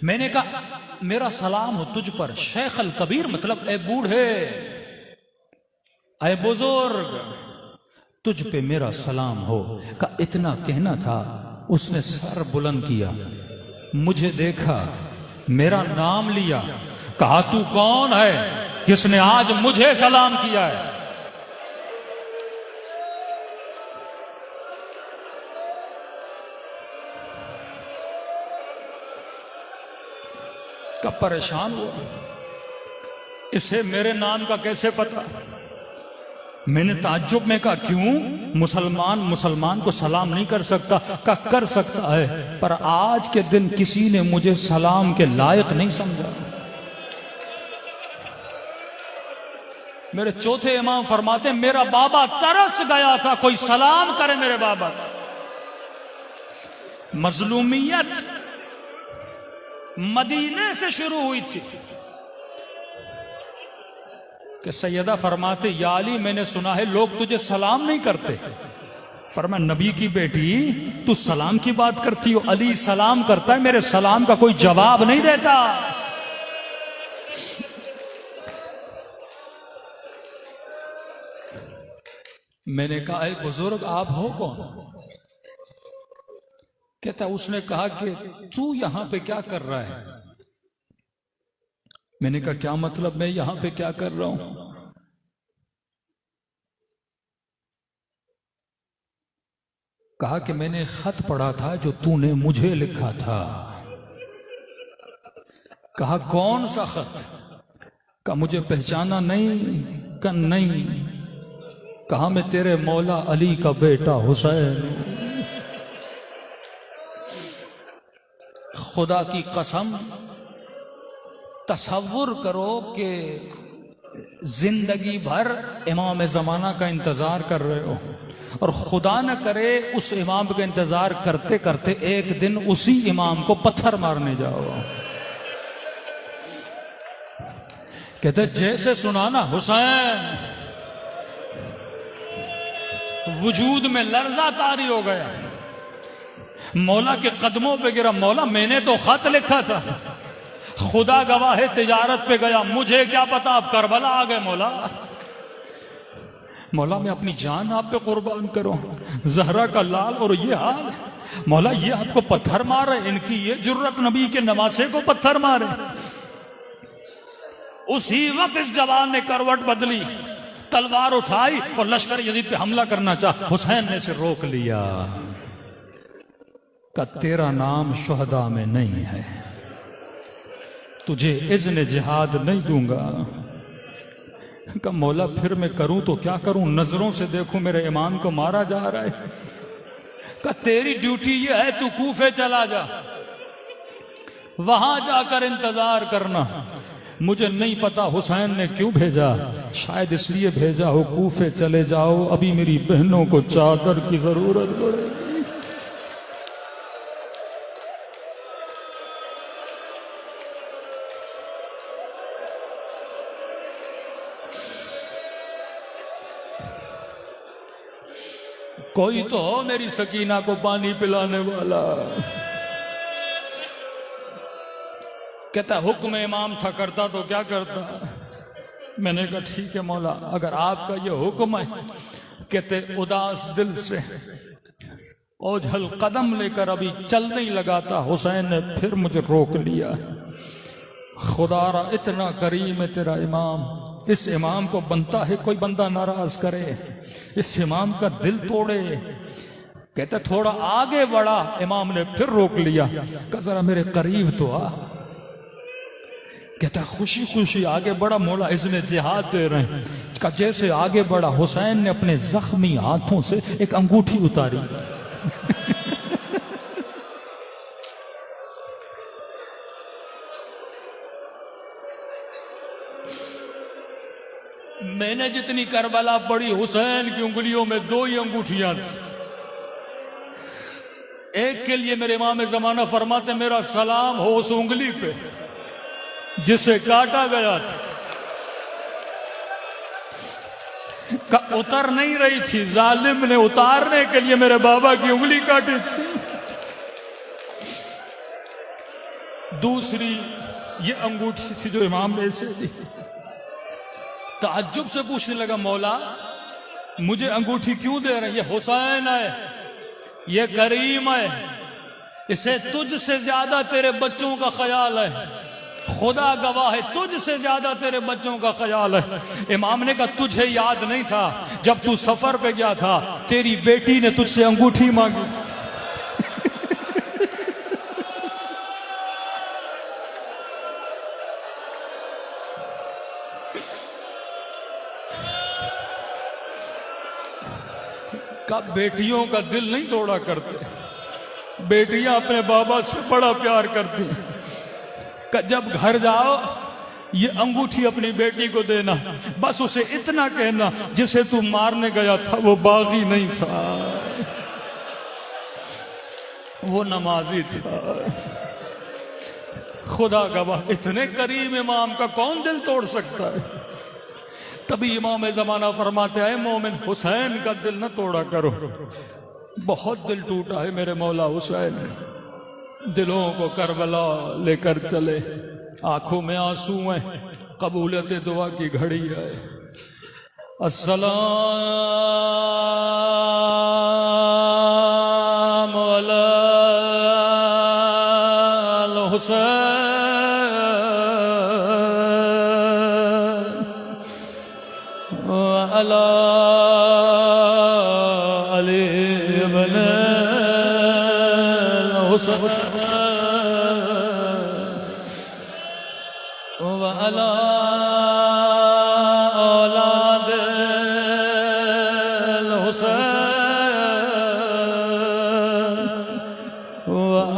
मैंने कहा मेरा सलाम हो तुझ पर शेख अल कबीर, मतलब ए बूढ़े, ए बुजुर्ग, तुझ पे मेरा सलाम हो। का इतना कहना था, उसने सर बुलंद किया, मुझे देखा, मेरा नाम लिया, कहा तू कौन है जिसने आज मुझे सलाम किया है। का परेशान हुआ, इसे मेरे नाम का कैसे पता। मैंने ताज्जुब में कहा क्यों, मुसलमान को सलाम नहीं कर सकता? का कर सकता है, पर आज के दिन किसी ने मुझे सलाम के लायक नहीं समझा। मेरे चौथे इमाम फरमाते मेरा बाबा तरस गया था कोई सलाम करे मेरे बाबा। मजलूमियत मदीने से शुरू हुई थी कि सैयदा फरमाते या अली मैंने सुना है लोग तुझे सलाम नहीं करते। फरमाया नबी की बेटी तू सलाम की बात करती हो, अली सलाम करता है, मेरे सलाम का कोई जवाब नहीं देता। मैंने कहा ऐ बुजुर्ग आप हो कौन? कहता उसने कहा कि तू यहां पे क्या कर रहा है? मैंने कहा क्या मतलब मैं यहां पे क्या कर रहा हूं? कहा कि मैंने खत पढ़ा था जो तूने मुझे लिखा था। कहा कौन सा खत? कहा मुझे पहचाना नहीं? कहा नहीं। कहा मैं तेरे मौला अली का बेटा हुसैन। खुदा की कसम तसव्वुर करो कि जिंदगी भर इमाम जमाना का इंतजार कर रहे हो और खुदा न करे उस इमाम का इंतजार करते करते एक दिन उसी इमाम को पत्थर मारने जाओ। कहते जैसे सुना ना हुसैन, वजूद में लर्जा तारी हो गया, मौला के कदमों पे गिरा। मौला मैंने तो खत लिखा था, खुदा गवाह है तिजारत पे गया, मुझे क्या पता आप करबला आ गए। मौला मौला मैं अपनी जान आप पे कुर्बान करूं, जहरा का लाल और ये हाल। मौला ये आपको पत्थर मार रहे, इनकी ये जुर्रत नबी के नवासे को पत्थर मारे। उसी वक्त इस जवान ने करवट बदली, तलवार उठाई और लश्कर यजीद पे हमला करना चाहा। हुसैन ने से रोक लिया। का तेरा नाम शुहदा में नहीं है, तुझे इज़्न जिहाद नहीं दूंगा। का मौला फिर मैं करूं तो क्या करूं? नजरों से देखूं मेरे इमाम को मारा जा रहा है। का तेरी ड्यूटी ये है तू कूफे चला जा, वहां जाकर इंतजार करना। मुझे नहीं पता हुसैन ने क्यों भेजा, शायद इसलिए भेजा हो कूफे चले जाओ, अभी मेरी बहनों को चादर की जरूरत पड़ेगी। कोई तो हो मेरी सकीना को पानी पिलाने वाला। कहता हुक्म इमाम था, करता तो क्या करता। मैंने कहा ठीक है मौला, अगर आपका ये हुक्म है। कहते उदास दिल से ओझल कदम लेकर अभी चल नहीं लगाता, हुसैन ने फिर मुझे रोक लिया। खुदारा इतना करीम है तेरा इमाम, इस इमाम को बनता है कोई बंदा नाराज करे, इस इमाम का दिल तोड़े। कहते थोड़ा आगे बढ़ा, इमाम ने फिर रोक लिया। कहा जरा मेरे करीब तो आ। कहता खुशी खुशी आगे बढ़ा, मौला इसने जिहाद दे रहे हैं। का जैसे आगे बढ़ा, हुसैन ने अपने जख्मी हाथों से एक अंगूठी उतारी। मैंने जितनी करबला पड़ी, हुसैन की उंगलियों में 2 ही अंगूठियां थी। एक के लिए मेरे इमाम जमाना फरमाते मेरा सलाम हो उस उंगली पे जिसे काटा गया था। का उतर नहीं रही थी, जालिम ने उतारने के लिए मेरे बाबा की उंगली काटी थी। दूसरी ये अंगूठी थी जो इमाम ने ऐसे दी। ताज्जुब से पूछने लगा मौला मुझे अंगूठी क्यों दे रहे हैं? ये हुसैन है, ये करीम है, इसे तुझसे ज्यादा तेरे बच्चों का ख्याल है। खुदा गवाह है तुझसे ज्यादा तेरे बच्चों का ख्याल है। इमाम ने कहा तुझे याद नहीं था जब तू सफर पे गया था, तेरी बेटी ने तुझसे अंगूठी मांगी थी। का बेटियों का दिल नहीं तोड़ा करते, बेटियां अपने बाबा से बड़ा प्यार करती हैं। का जब घर जाओ ये अंगूठी अपनी बेटी को देना, बस उसे इतना कहना जिसे तू मारने गया था वो बागी नहीं था, वो नमाजी था। खुदा गवाह इतने करीम इमाम का कौन दिल तोड़ सकता है? तभी इमाम ज़माना फरमाते हैं मोमिन हुसैन का दिल न तोड़ा करो, बहुत दिल टूटा है मेरे मौला हुसैन। दिलों को करबला लेकर चले, आंखों में आंसू हैं, कबूलियत दुआ की घड़ी है। अस्सलाम अलल हुसैन व अला अली इब्न हुसैन व अला औलाद हुसैन व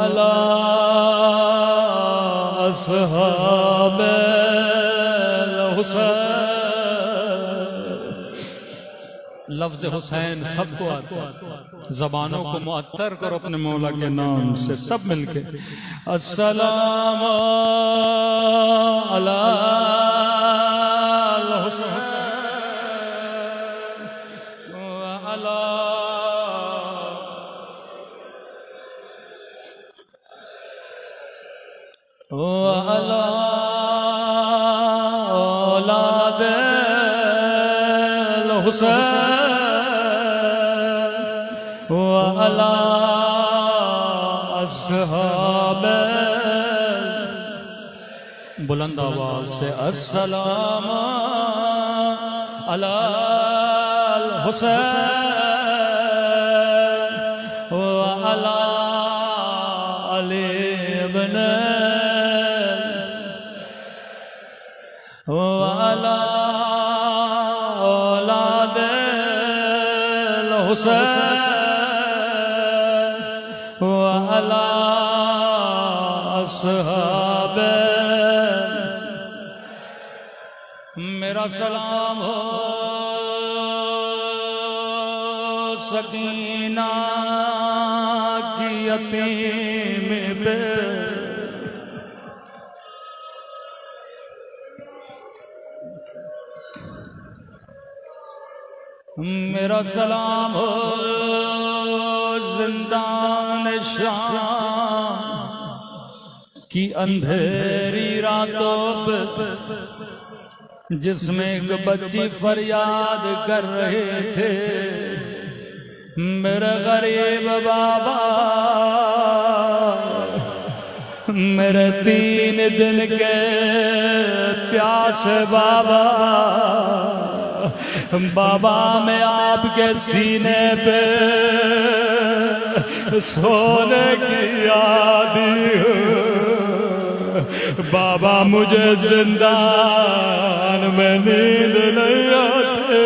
अला अस्हाब हुसैन। लफ्ज हुसैन सबको आता, जबानों को मुअत्तर करो अपने मौला के नाम से सब मिलके। अस्सलाम अला हुसैन व अला व अला औलाद हुसैन व अला अस्हाब। बुलंद आवाज से अस्सलाम अला हुसैन व अला अली इब्न व अला औलाद हुसैन व अला अस्हाब। मेरा सलाम हो सकीना की यतीम पे, मेरा सलाम हो जिंदान शाम की अंधेरी रातों पे, जिसमें एक बच्ची फरियाद कर रहे थे मेरे गरीब बाबा, मेरे 3 दिन के प्यास बाबा, बाबा मैं आपके सीने पे सोने की आदी हूँ, बाबा मुझे जिंदान में नींद नहीं आती।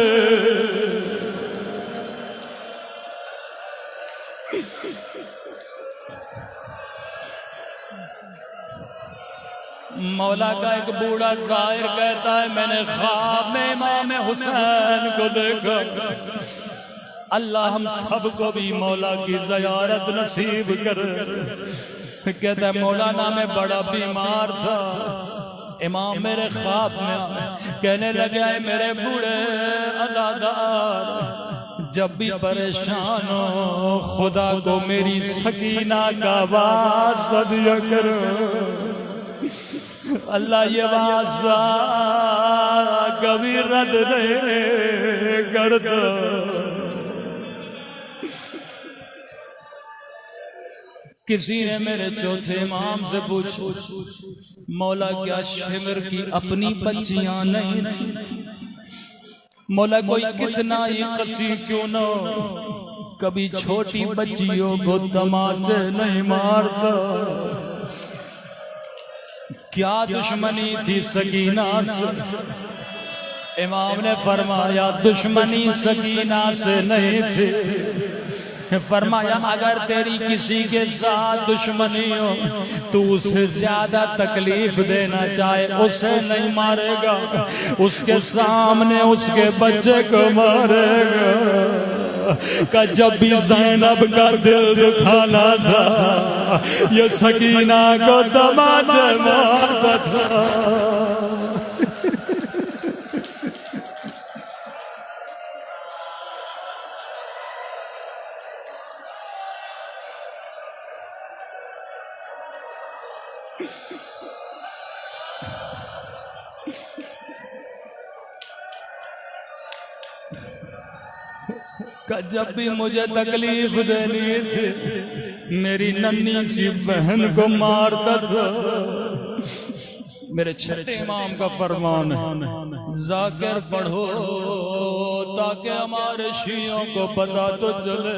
मौला का एक बूढ़ा शायर कहता है मैंने ख्वाब में इमाम हुसैन को देखा। अल्लाह हम सबको भी मौला की ज़ियारत नसीब कर। कहता है मौलाना मैं बड़ा बीमार था, इमाम मेरे ख्वाब में कहने लगा है मेरे बूढ़े अज़ादार, जब भी परेशान हो खुदा को मेरी सकीना का वास्ता दिया करो। अल्लाह ये वास्ता कभी रद्द नहीं करता। किसी ने मेरे चौथे इमाम से पूछा मौला क्या शिमर की अपनी बच्चियां नहीं थी? मौला कोई कितना ही कसी क्यों न हो, कभी छोटी बच्चियों को तमाचे नहीं मारता। क्या दुश्मनी थी सकीना से? इमाम ने फरमाया दुश्मनी सकीना से नहीं थी। फरमाया अगर तेरी किसी के साथ दुश्मनी हो तो उसे ज्यादा तकलीफ देना चाहे उसे नहीं मारेगा, उसके सामने उसके बच्चे को मारेगा। का जब भी ज़ैनब का दिल दुखाना था ये सकीना को तमाचे मारता था। जब भी मुझे तकलीफ देनी थी मेरी नन्ही सी बहन को मारता था। मेरे छठे इमाम का फरमान है जाकिर पढ़ो ताकि हमारे शियों को पता तो चले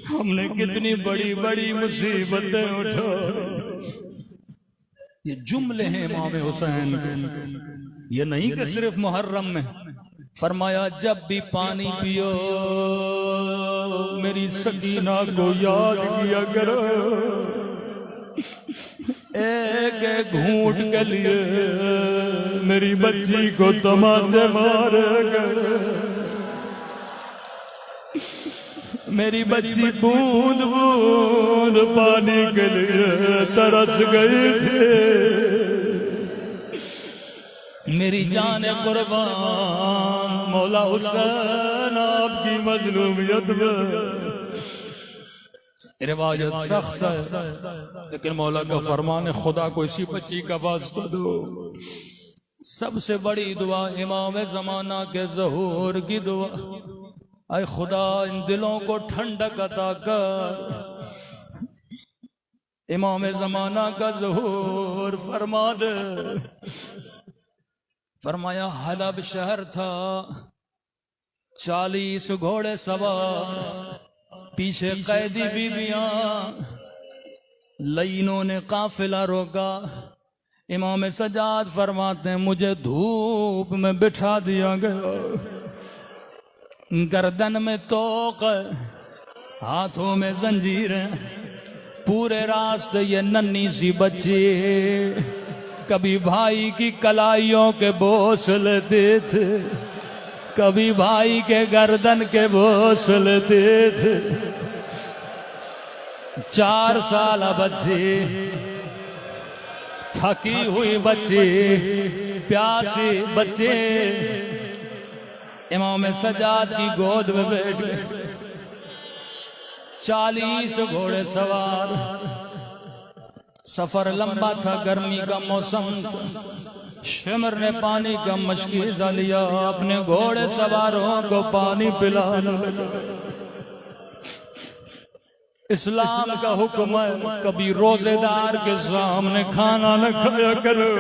हमने कितनी बड़ी बड़ी मुसीबतें उठा। ये जुमले हैं इमाम हुसैन के, ये नहीं कि सिर्फ मुहर्रम में। फरमाया जब भी पानी पियो मेरी सकीना को याद किया करो, एक एक घूंट के लिए मेरी बच्ची को तमाचे मारेगा। मेरी बच्ची बूंद बूंद पानी के लिए तरस गई थी। मेरी जान कुर्बान मौला हुसैन आपकी मजलूमियत में। रिवायत सख्त है लेकिन मौला का फरमान है खुदा को इसी बच्ची का वास्ता दो। सबसे बड़ी दुआ इमाम ज़माना के ज़हूर की दुआ, ऐ खुदा इन दिलों को ठंडक अता कर। इमाम ज़माना का ज़हूर फरमा दे। फरमाया हलब शहर था 40 घोड़े सवार, पीछे कैदी बीबियां, लाइनों ने काफिला रोका। इमाम सजाद फरमाते हैं मुझे धूप में बिठा दिया गया, गर्दन में तोक, हाथों में जंजीरें। पूरे रास्ते ये नन्ही सी बच्ची कभी भाई की कलाइयों के बोस लेते थे, कभी भाई के गर्दन के बोस लेते थे। 4 साल बच्ची, थकी हुई बच्ची, प्यासी बच्चे इमाम सजाद की गोद में बैठ गए। 40 घोड़े सवार, सफर लंबा था, गर्मी का मौसम था। शिमर ने पानी का मशकीज़ा लिया, अपने घोड़े सवारों को पानी पिलाने लगा। इस्लाम का हुक्म है कभी रोजेदार के सामने खाना न खाया करो,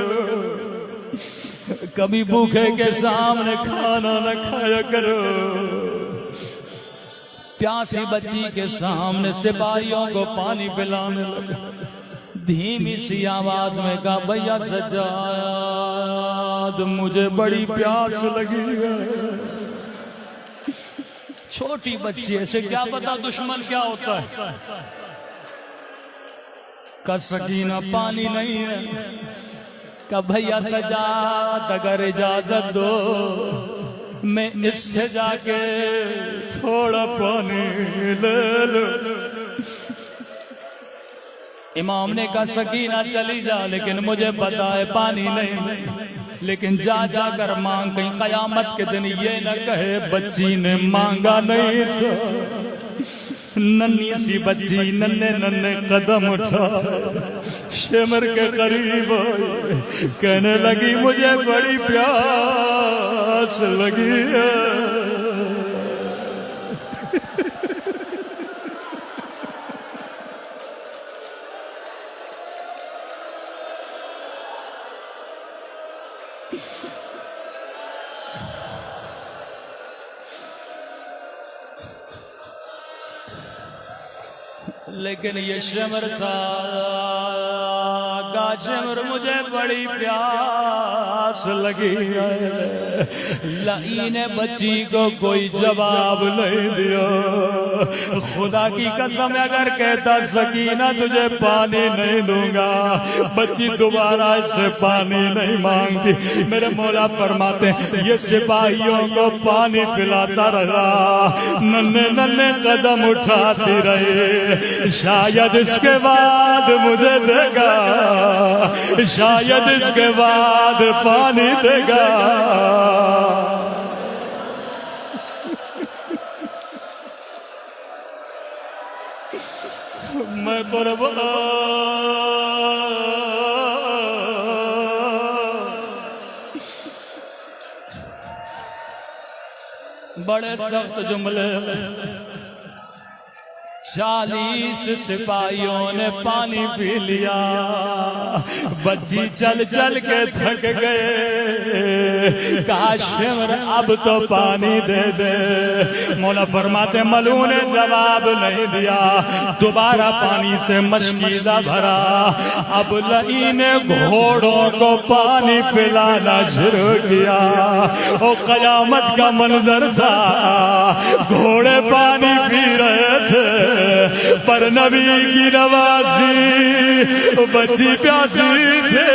कभी भूखे के सामने खाना न खाया करो। प्यासी बच्ची के सामने सिपाहियों को पानी पिलाने लगा। धीमी सी आवाज में कहा भैया सज्जाद मुझे बड़ी प्यास लगी है। छोटी बच्ची ऐसे क्या पता दुश्मन क्या होता है। का सकीना पानी नहीं है, का भैया सज्जाद अगर इजाजत दो मैं इससे जाके थोड़ा पानी ले लो। इमाम ने कहा सकीना चली जा, लेकिन मुझे पता है पानी नहीं, लेकिन जा जाकर मांग, कहीं कयामत के दिन ये न कहे बच्ची ने मांगा नहीं था। नन्ही सी बच्ची नन्हे नन्हे कदम उठा शिमर के करीब कहने लगी मुझे बड़ी प्यास लगी है। लेकिन ये शिमर था, शिमर मुझे बड़ी प्यास लगी है। लाई ने बच्ची को कोई जवाब नहीं दिया। खुदा की कसम अगर कहता सकीना तुझे पानी नहीं दूंगा, बच्ची दोबारा इससे पानी नहीं मांगती। मेरे मौला फरमाते ये सिपाहियों को पानी पिलाता रहा, नन्हे नन्हे कदम उठाती रही। शायद इसके बाद मुझे देगा, शायद इसके बाद पानी देगा। मैं कुर्बान बड़े सख्त जुमले। 40 सिपाहियों ने पानी पी लिया, बच्ची चल चल के थक गए। कहा शिमर अब तो पानी दे दे। मौला फरमाते मलू ने जवाब नहीं दिया, दोबारा पानी से मशकीदा भरा। अब लई ने घोड़ों को पानी पिलाना शुरू किया। ओ कयामत का मंजर था, घोड़े पानी पी रहे थे पर नबी की नवाजी बच्ची प्यासी थे।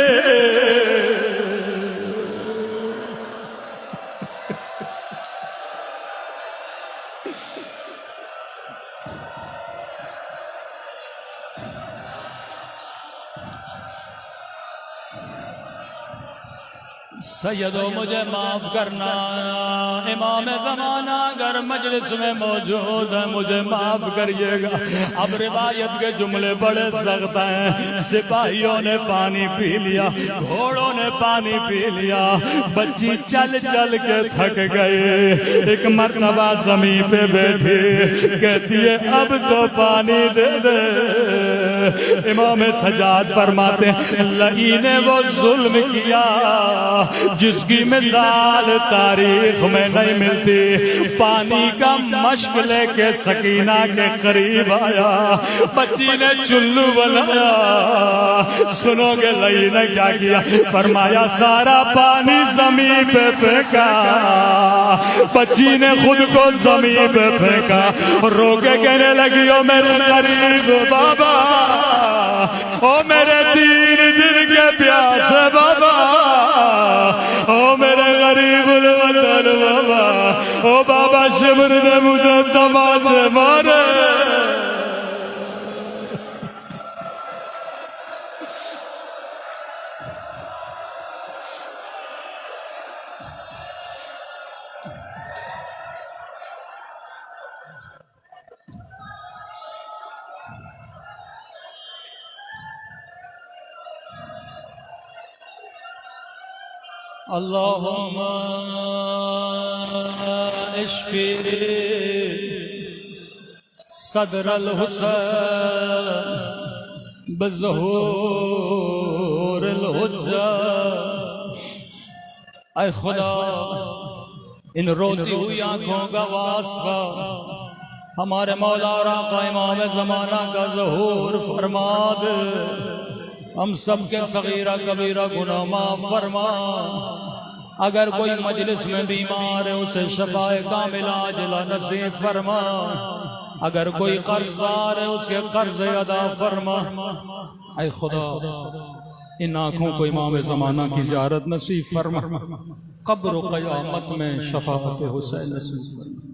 सैयदो मुझे माफ करना, इमाम ज़माना अगर मजलिस में मौजूद है मुझे माफ करिएगा। अब रिवायत के जुमले बड़े सख्त हैं। सिपाहियों ने पानी पी लिया, घोड़ों ने पानी पी लिया, बच्ची चल चल के थक गए। एक मरतबा ज़मीन पे बैठी, कहती है अब तो पानी दे दे। इमाम सजाद फरमाते लई ने वो जुल्म किया जिसकी मिसाल तारीख में नहीं मिलती। पानी का मश्क लेके सकीना के करीब आया, बच्ची ने चुल्लू बनाया। सुनोगे लई ने क्या किया? फरमाया सारा पानी जमीन पे फेंका। बच्ची ने खुद को जमीन पे फेंका, रोके कहने लगी ओ मेरे गरीब बाबा, ओ मेरे 3 दिन के प्यास बाबा, ओ मेरे गरीब वतन बाबा, ओ बाबा शिमर ने मुझे तमाचे मारे। अल्लाहुम्मा इश्फी सदरल हुसैन बज़हूरिल हुज्जा। ऐ खुदा इन रोती हुई आंखों का वास्ता हमारे मौला और आका इमाम ज़माना का ज़हूर फरमा दे। हम सबके सगीरा कबीरा गुनाह माफ फरमा। अगर कोई मजलिस में बीमार है उसे शफाए कामिला अजला नसीब फरमा। अगर कोई कर्जदार है उसके कर्ज अदा फरमा। ऐ खुदा इन आंखों को इमाम ज़माना की ज़ियारत नसीब फरमा। कब्र क़यामत में शफाअत हुसैन नसीब फरमा।